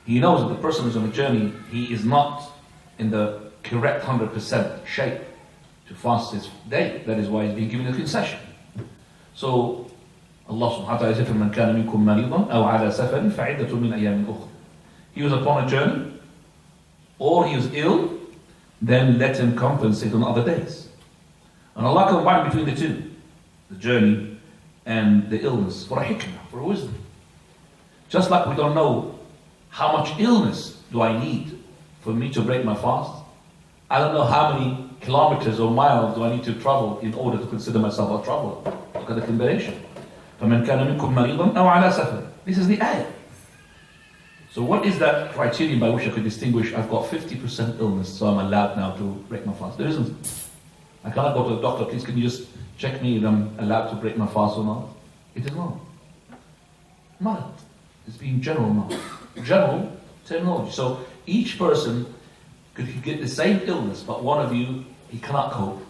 He knows that the person who's on a journey, he is not in the correct 100% shape to fast his day. That is why he's being given a concession. So Allah subhanahu wa ta'ala says, فَمَنْ كَانَ مِنْكُمْ مَرِيضًا أَوْ عَلَى سَفَرٍ فَعِدَّةٌ مِنْ أَيَّامٍ أُخْرَى. He was upon a journey, or he was ill, then let him compensate on other days. And Allah combined between the two, the journey and the illness, for a hikmah, for a wisdom. Just like we don't know how much illness do I need for me to break my fast. I don't know how many kilometers or miles do I need to travel in order to consider myself a traveler. Look at the combination. فَمَنْ كَانَ مِنْكُمْ مَرِيضًا أَوْ عَلَى سَفَرٍ. This is the ayah. So what is that criterion by which I could distinguish I've got 50% illness, so I'm allowed now to break my fast? There isn't. I cannot go to the doctor, please can you just check me if I'm allowed to break my fast or not? It is not. Not. It's being general knowledge. General terminology. So each person could get the same illness, but one of you, he cannot cope.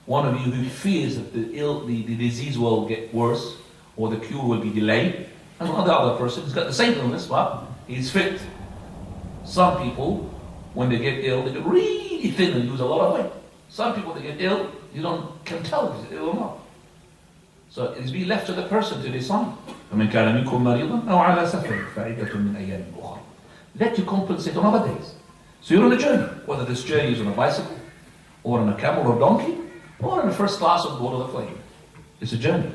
One of you who fears that the disease will get worse or the cure will be delayed. And the other person who's got the same illness, but he's fit. Some people, when they get ill, they get really thin and lose a lot of weight. Some people, they get ill, you can tell if he's ill or not. So it's being left to the person to decide. فَمَنْ كَانَ مِنْكُمْ مَرِيضًا أَوْ عَلَى سَفَرٍ فَعِدَّةٌ مِنْ أَيَّامٍ أُخَرَ. Let you compensate on other days. So you're on a journey, whether this journey is on a bicycle, or on a camel or donkey, or in the first class on board of the plane. It's a journey.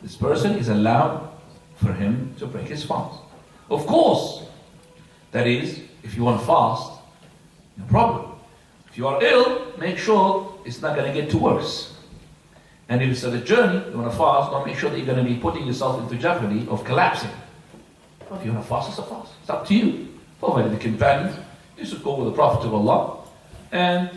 This person is allowed for him to break his fast. Of course, that is, if you want to fast, no problem. If you are ill, make sure it's not going to get too worse. And if it's a journey, you want to fast, don't make sure that you're going to be putting yourself into jeopardy of collapsing. But if you want to fast, it's a fast. It's up to you. Provided the companions, you should go with the Prophet of Allah and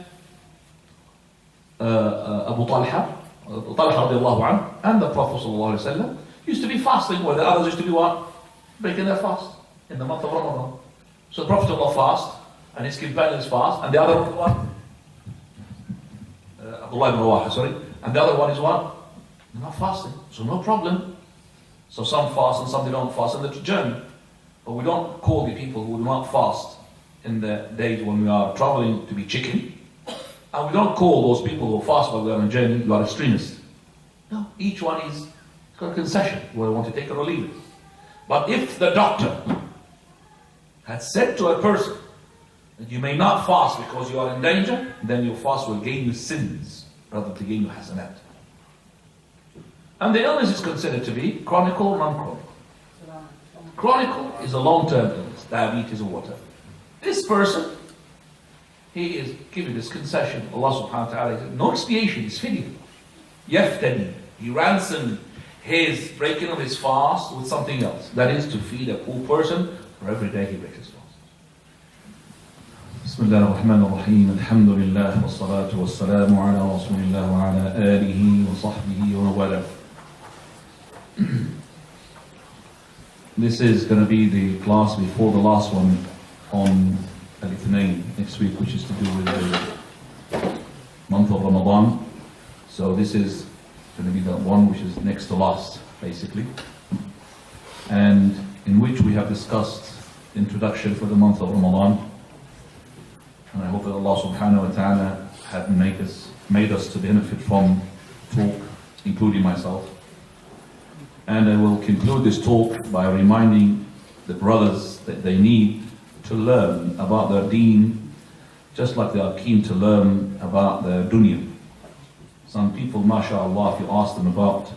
Abu Talha radiallahu anhu, and the Prophet sallallahu alaihi wasallam used to be fasting, where the others used to be what? Breaking their fast in the month of Ramadan. So the Prophet of Allah fast, and his companions fast, and the other one is what? Abdullah ibn Rawaha, sorry. And the other one is what? They're not fasting, so no problem. So some fast and some they don't fast in the journey. But we don't call the people who do not fast in the days when we are traveling to be chicken. And we don't call those people who fast while we are on a journey, you are extremists. No, each one is got a concession, whether they want to take it or leave it. But if the doctor had said to a person that you may not fast because you are in danger, then your fast will gain you sins rather than gain you hasanat. And the illness is considered to be chronic or non-chronic. Chronic is a long-term illness, diabetes or whatever. This person, he is giving this concession. Allah subhanahu wa ta'ala said, no expiation, it's fidya. Yaftadi, he ransomed his breaking of his fast with something else. That is to feed a poor person for every day he breaks his fast. Bismillah ar-Rahman ar-Rahim. Alhamdulillah wa salatu wa salamu ala Rasulillah wa ala alihi wa sahbihi wa wala. This is going to be the class before the last one on Al-Ithnain next week, which is to do with the month of Ramadan. So this is going to be the one which is next to last, basically, and in which we have discussed introduction for the month of Ramadan. And I hope that Allah subhanahu wa ta'ala had made us to benefit from talk, including myself. And I will conclude this talk by reminding the brothers that they need to learn about their deen, just like they are keen to learn about their dunya. Some people, mashallah, if you ask them about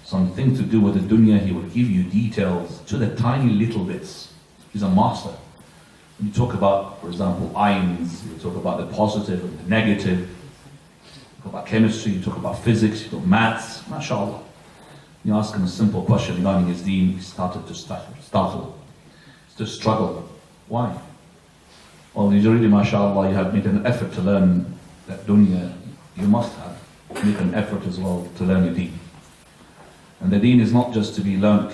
something to do with the dunya, he will give you details to the tiny little bits. He's a master. When you talk about, for example, ions, you talk about the positive and the negative, you talk about chemistry, you talk about physics, you talk maths, mashallah. You ask him a simple question regarding his deen, he started to startle, to struggle. Why? Well, usually, mashallah, you have made an effort to learn that dunya. You must have make an effort as well to learn your deen. And the deen is not just to be learnt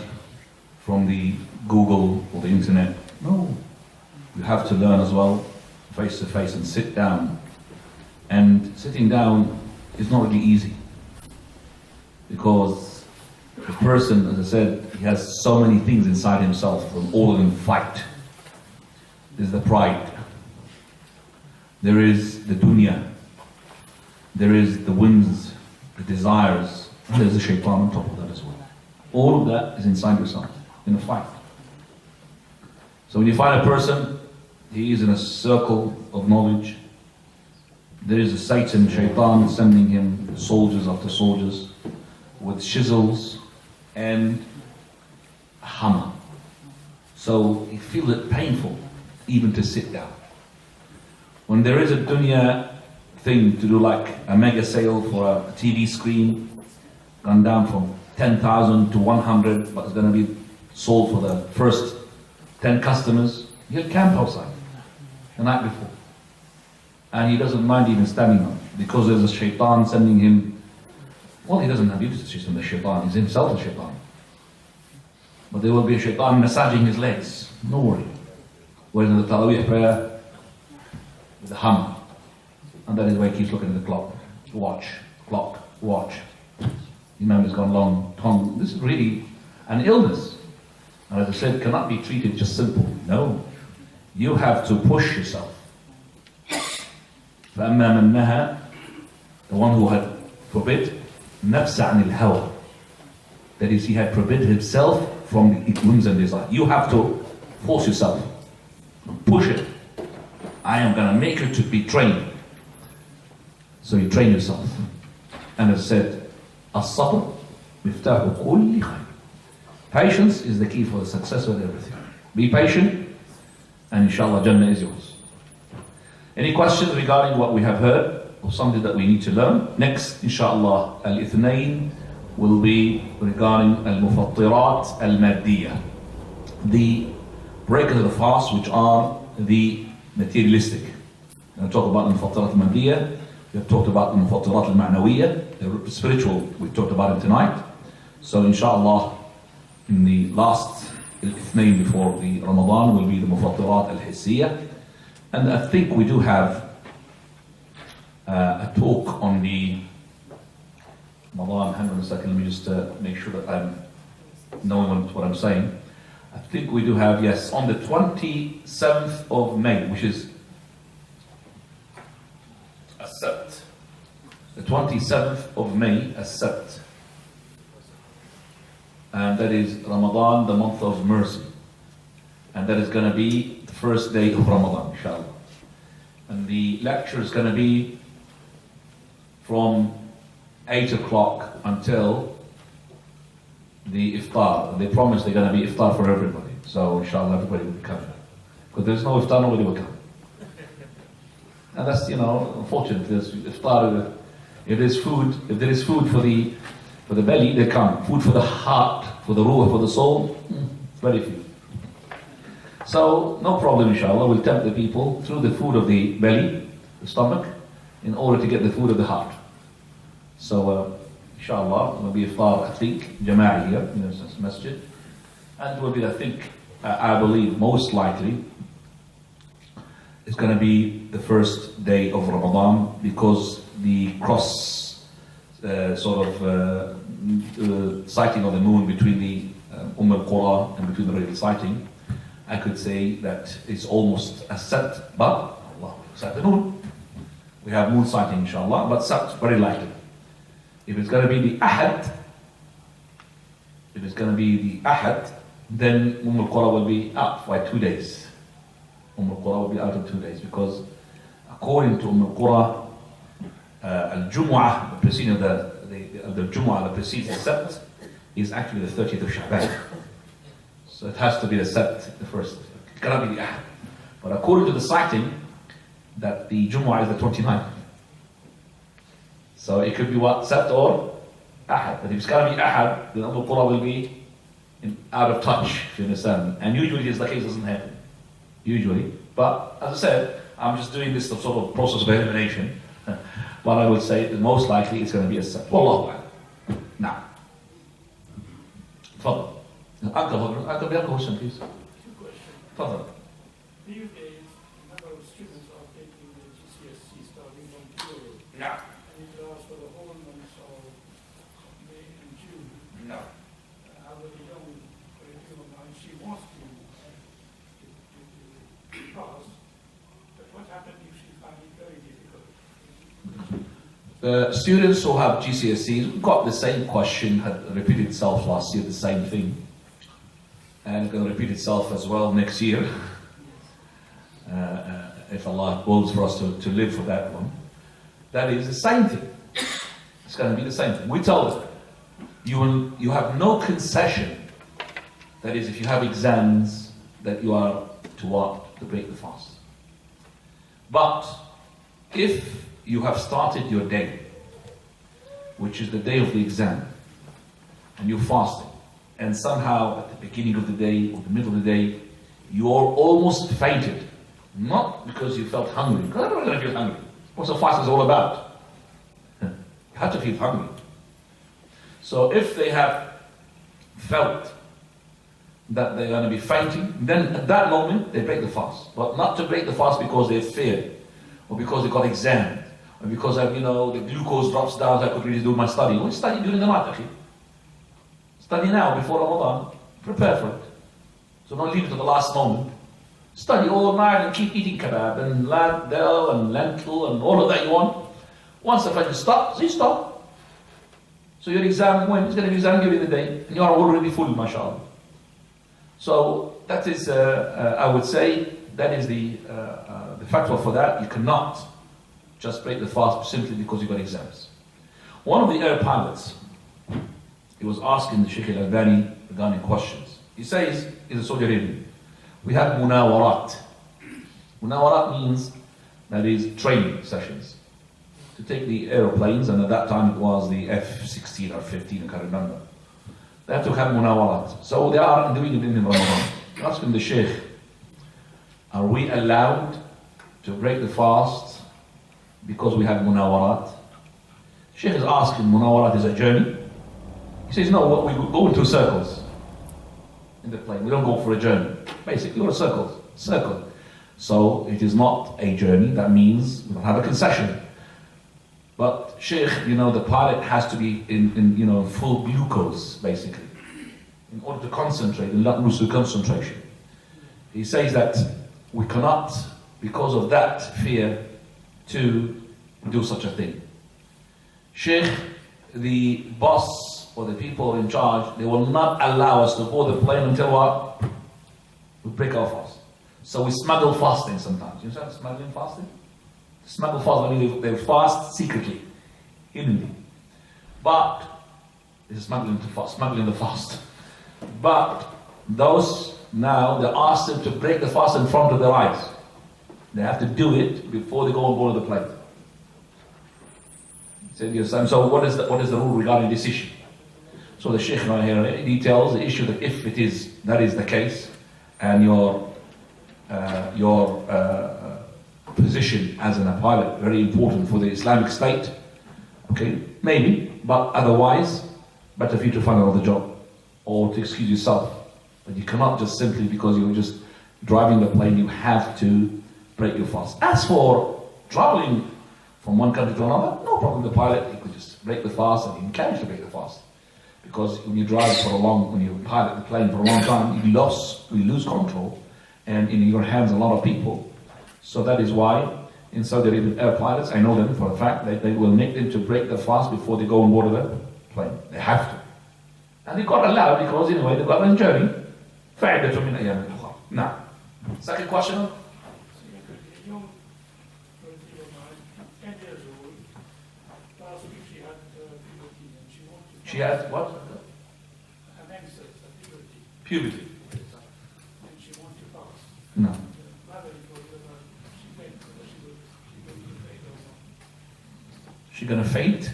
from the Google or the internet. No. You have to learn as well, face to face, and sit down. And sitting down is not really easy. Because the person, as I said, he has so many things inside himself, from all of them fight. There's the pride. There is the dunya. There is the whims, the desires, and there's the shaitan on top of that as well. All of that is inside yourself, in a fight. So when you find a person, he is in a circle of knowledge, there is a Satan, Shaitan, sending him soldiers after soldiers with chisels and a hammer. So he feels it painful even to sit down. When there is a dunya thing to do, like a mega sale for a TV screen, gone down from 10,000 to 100, but it's going to be sold for the first 10 customers, he'll camp outside the night before. And he doesn't mind even standing up, because there's a shaitan sending him. Well, he doesn't have use to the shaitan, he's himself a shaitan. But there will be a shaitan massaging his legs, no worry. Whereas in the Taraweeh prayer, with a hammer. And that is why he keeps looking at the clock. Watch, clock, watch. Imam has gone long. This is really an illness. And as I said, cannot be treated just simple. No. You have to push yourself. فَأَمَّا مَنْ نَهَى, the one who had forbid, نَفْسَ عَنِ الْهَوَى. That is, he had forbid himself from the whims and desires. You have to force yourself. Push it. I am going to make you to be trained. So you train yourself. And as I said, الصبر مفتاح كل خير. Patience is the key for the success of everything. Be patient, and inshallah Jannah is yours. Any questions regarding what we have heard, or something that we need to learn? Next, inshallah, al-ithnain will be regarding al-mufattirat al-maddiyah, the breakers of the fast, which are the materialistic. We'll talk about al-mufattirat al-maddiyah. We have talked about the mufattirat al-ma'nawiyah, the spiritual. We talked about it tonight. So inshallah, in the last al-ithnain before the Ramadan will be the mufattirat al-hissiyah. And I think we do have a talk on the Ramadan. Hang on a second, let me just make sure that I'm knowing what I'm saying. I think we do have, yes, on the 27th of May, which is a Sabt. The 27th of May, a Sabt. And that is Ramadan, the month of mercy. And that is going to be the first day of Ramadan, inshallah. And the lecture is going to be from 8 o'clock until the iftar. They promise they're going to be iftar for everybody. So inshallah everybody will come. Because there's no iftar, nobody will come. And that's, unfortunate. There's iftar. If there is food for the belly, they come. Food for the heart, for the ruh, for the soul, very few. So no problem, inshallah. We'll tempt the people through the food of the belly, the stomach, in order to get the food of the heart. So inshallah, it will be iftar, I think, jama'i here, in this masjid. And it will be, I think, I believe, most likely, it's going to be the first day of Ramadan, because the cross sighting of the moon between the al-Qura and between the regular sighting, I could say that it's almost a Sabt, but Allah, Sabt moon. We have moon sighting, inshallah, but Sabt, very likely. If it's going to be the Ahad, then al-Qura will be out by 2 days. al-Qura will be out in 2 days, because according to al-Qura, al-Jumu'ah, the preceding of the Jumu'ah that precedes the Sabt, is actually the 30th of Sha'ban. So it has to be the Sabt, the first. It cannot be the Ahad. But according to the sighting, that the Jumu'ah is the 29th. So it could be what? Sabt or Ahad. But if it's got to be Ahad, then al-Qura will be out of touch, if you understand. And usually it's the case, doesn't happen. Usually. But as I said, I'm just doing this sort of process of elimination. But I would say that most likely it's going to be a Sabt. Wallahu a'lam. Now. Fadl. Uncle, be a question, please. Two questions. Fadl. These days, a number of students are taking the GCSE starting from tomorrow. No. And it lasts for the whole months of May and June. No. I have a young and she wants to pass, but what happens if she finds it very difficult? The students who have GCSEs got the same question, had repeated itself last year, the same thing. And it's going to repeat itself as well next year. If Allah wills for us to live for that one. That is the same thing. It's going to be the same thing. We tell them, you have no concession. That is, if you have exams, that you are to what? To break the fast. But if you have started your day, which is the day of the exam, and you're fasting, and somehow at the beginning of the day or the middle of the day, you're almost fainted, not because you felt hungry, because everyone's going to feel hungry. What's the fast is all about? You have to feel hungry. So if they have felt that they're going to be fainting, then at that moment they break the fast. But not to break the fast because they fear, or because they got examined, or because the glucose drops down, so I could really do my study. Well, study during the night, actually. Study now, before Ramadan. Prepare for it. So don't leave it to the last moment. Study all night and keep eating kebab and dal and lentil and all of that you want. Once the fajr stops, you stop. So your exam, when it's going to be exam during the day, and you are already full, mashallah. So that is, I would say, that is the factor for that. You cannot just break the fast simply because you got exams. One of the air pilots, he was asking the Sheikh Al-Albani regarding questions. He says, in Saudi Arabia, we have munawarat. Munawarat means, that is, training sessions. To take the aeroplanes, and at that time it was the F-16 or 15, I can't remember. They have to have munawarat. So they are doing it in Ramadan. Asking the Sheikh, are we allowed to break the fast because we have munawarat? Sheikh is asking, munawarat is a journey? He says, no, we go into circles in the plane. We don't go for a journey. Basically, we're a circle. So it is not a journey. That means we don't have a concession. But Sheikh, the pilot has to be in full glucose, basically, in order to concentrate and not lose the concentration. He says that we cannot, because of that fear, to do such a thing. Sheikh, the boss or the people in charge, they will not allow us to board the plane until what? We break our fast. So we smuggle fasting sometimes. You understand smuggling fasting? Smuggle fast, I mean they fast secretly, hiddenly. But it's smuggling the fast. But those now, they ask them to break the fast in front of their eyes. They have to do it before they go on board the plane. So what is the rule regarding this issue? So the Sheikh right here details the issue that if that is the case, and your position as a pilot very important for the Islamic State, okay, maybe, but otherwise, better for you to find another job or to excuse yourself. But you cannot just simply because you're just driving the plane, you have to break your fast. As for traveling from one country to another, no problem. The pilot, he could just break the fast and he encouraged to break the fast. Because when you drive when you pilot the plane for a long time, you lose control, and in your hands a lot of people. So that is why in Saudi Arabian air pilots, I know them for a fact, that they will make them to break the fast before they go on board of the plane. They have to. And they got allowed because anyway they got on journey. فعدة من أيام الأخرى. Now, second question. She had what? Puberty. No. She gonna faint?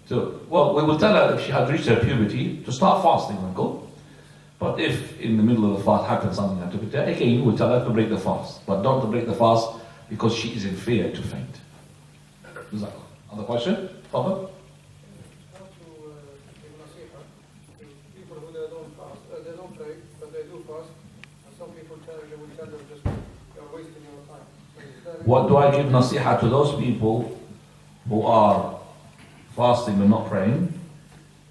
So, well, we will tell her if she had reached her puberty to start fasting, uncle. But if in the middle of the fast happens something like that, again, we'll tell her to break the fast. But don't to break the fast because she is in fear to faint. Other question? Papa? How to give nasiha to people who they don't fast, they don't pray, but they do fast, and some people will tell them just you're wasting your time. What do I give nasiha to those people who are fasting but not praying?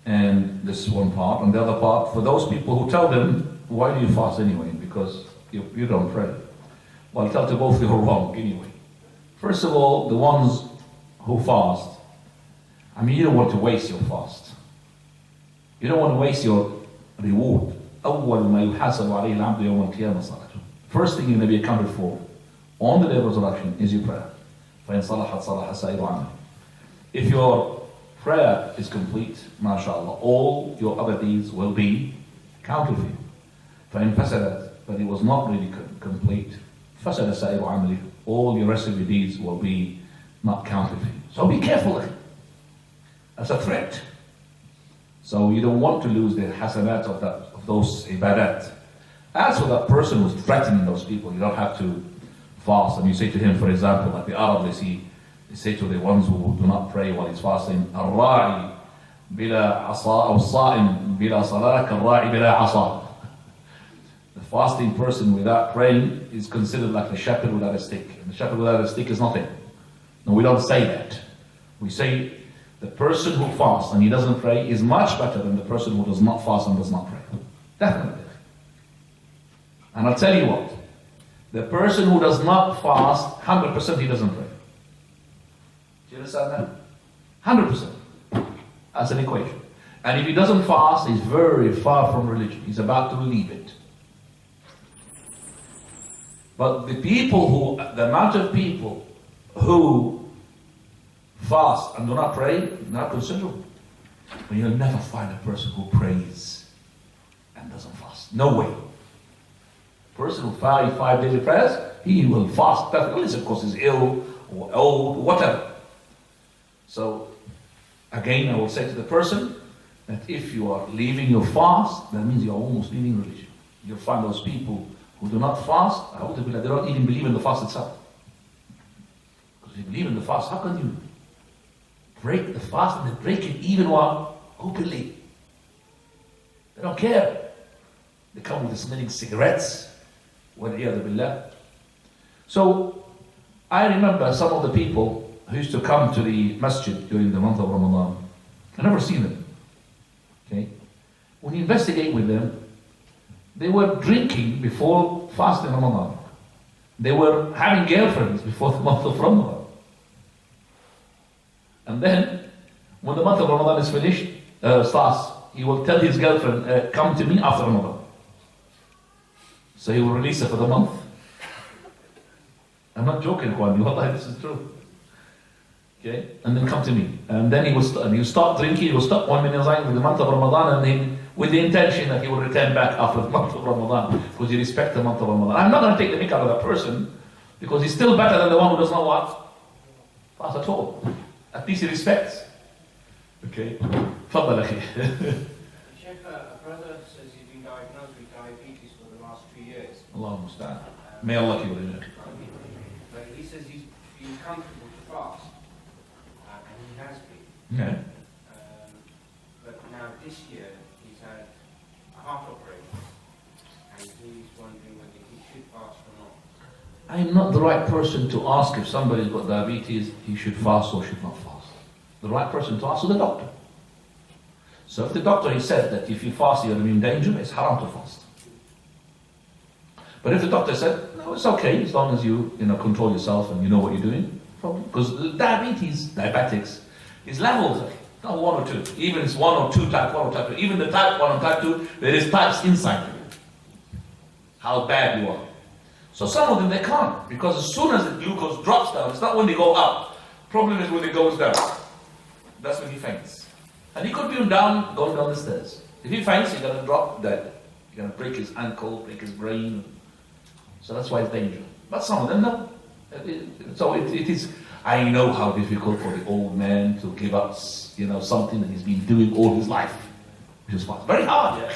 And this is one part. And the other part, for those people who tell them, why do you fast anyway? Because you don't pray. Well, I'll tell to both you're wrong anyway. First of all, the ones who fast, I mean, you don't want to waste your fast. You don't want to waste your reward. أول ما يحاسب عليه العبد يوم القيامة صلاته. First thing you're going to be accounted for on the day of resurrection is your prayer. فإن صلحت صلح سائر عمله. If your prayer is complete, mashallah, all your other deeds will be counted for you. فإن فسدت, but it was not really complete, فسد سائر عمله, all your rest of your deeds will be not counted for you. So be careful. That's a threat. So you don't want to lose the hasanat of those ibadat. As for that person who's threatening those people, you don't have to fast. And you say to him, for example, like the Arab, they say to the ones who do not pray while he's fasting, الراعي بلا عصا أو الصائم بلا صلاة كالراعي بلا عصا. The fasting person without praying is considered like the shepherd without a stick. And the shepherd without a stick is nothing. No, we don't say that. We say the person who fasts and he doesn't pray is much better than the person who does not fast and does not pray. Definitely. And I'll tell you what, the person who does not fast, 100% he doesn't pray. Do you understand that? 100%. That's an equation. And if he doesn't fast, he's very far from religion. He's about to leave it. But the amount of people who fast and do not pray, not considerable. But you'll never find a person who prays and doesn't fast. No way. A person who five daily prayers, he will fast definitely, unless of course he's ill or old, whatever. So again, I will say to the person that if you are leaving your fast, that means you're almost leaving religion. You'll find those people who do not fast, they don't even believe in the fast itself. Because if you believe in the fast, how can you break the fast and then break it even while openly? They don't care. They come with the smelling cigarettes. وَالْعِيَاذُ بِاللَّهِ. So, I remember some of the people who used to come to the masjid during the month of Ramadan. I never seen them. Okay? When you investigate with them, they were drinking before fasting Ramadan. They were having girlfriends before the month of Ramadan. And then, when the month of Ramadan is finished, starts, he will tell his girlfriend, come to me after Ramadan. So he will release her for the month. I'm not joking, Kwani. Wallahi, this is true. Okay? And then come to me. And then he will start drinking, he will stop 1 minute with the month of Ramadan, and then with the intention that he will return back after the month of Ramadan, because he respects the month of Ramadan. I'm not going to take the mick out of that person, because he's still better than the one who does not what? Fast at all. At least he respects. Okay? Faddal akhi. Sheikh, a brother says he's been diagnosed with diabetes for the last 2 years. Allah musta'an. May Allah keep it. But he says he's been comfortable to fast, and he has been. Yeah. But now this year he's had a heart operation, and he's wondering whether he should fast or not. I am not the right person to ask if somebody's got diabetes, he should fast or should not fast. The right person to ask is the doctor. So if the doctor he said that if you fast you're in danger, it's haram to fast. But if the doctor said, no, it's okay as long as you control yourself and you know what you're doing, because diabetics is levels, not 1 or 2. Even it's 1 or 2 type 1 or type 2. Even the type 1 and type 2, there is types inside you. How bad you are. So some of them they can't, because as soon as the glucose drops down, it's not when they go up. Problem is when it goes down. That's when he faints. And he could be going down the stairs. If he faints, he's going to drop dead. He's going to break his ankle, break his brain. So that's why it's dangerous. But some of them, no. So it is, I know how difficult for the old man to give up, something that he's been doing all his life. Which is very hard, yeah.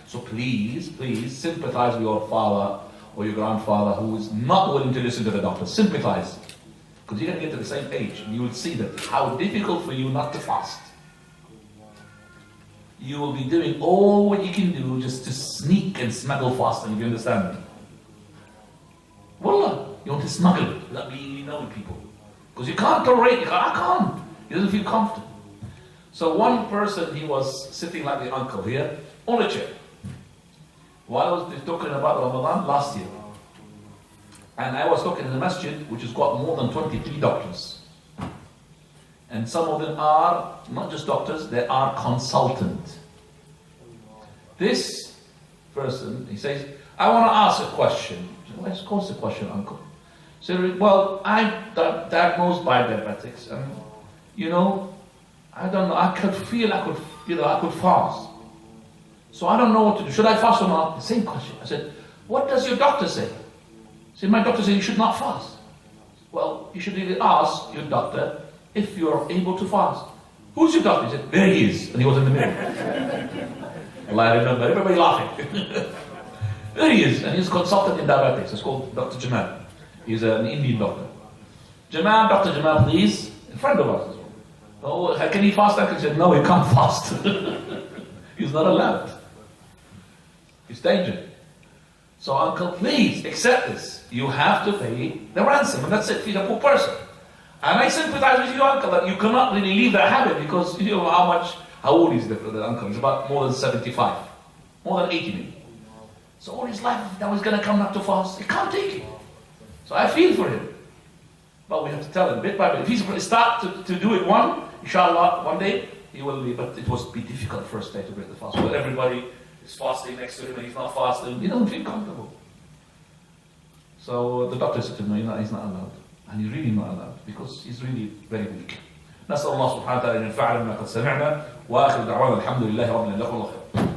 So please sympathize with your father or your grandfather who is not willing to listen to the doctor. Sympathize. Because you're going to get to the same age and you will see that how difficult for you not to fast. You will be doing all what you can do just to sneak and smuggle fasting, if you understand me. Wallah, you want to smuggle it without being knowing people. Because you can't tolerate it. I can't. He doesn't feel comfortable. So one person, he was sitting like the uncle here on a chair. While I was talking about Ramadan last year. And I was talking in the masjid, which has got more than 23 doctors. And some of them are not just doctors, they are consultants. This person, he says, I want to ask a question. Of course, a question, uncle. said, well, I'm diagnosed by diabetics, and I don't know, I could feel I could fast. So I don't know what to do. Should I fast or not? The same question. I said, what does your doctor say? He said, my doctor said you should not fast. Well, you should really ask your doctor if you're able to fast. Who's your doctor? He said, there he is. And he was in the mirror. Allah, I remember, everybody laughing. There he is, and he's a consultant in diabetics. It's called Dr. Jamal. He's an Indian doctor. Jamal, Dr. Jamal, please, a friend of ours. Oh, can he fast? I said, no, he can't fast. He's not allowed. It's danger. So, uncle, please accept this. You have to pay the ransom, and that's it. Feed a poor person. And I sympathize with you, uncle, that you cannot really leave that habit because you know how old is the uncle? He's about more than 75, more than 80 maybe. So all his life, now he's going to come back to fast. He can't take it. So I feel for him. But we have to tell him bit by bit. If he's going to start to do it inshallah, one day, he will be. But it will be difficult first day to break the fast. But everybody is fasting next to him and he's not fasting. He doesn't feel comfortable. So the doctor said to him, no, he's not allowed. And he's really not allowed because he's really very weak. نسأل الله سبحانه وتعالى أن ينفعنا بما قد سمعنا وآخر دعوانا الحمد لله رب العالمين.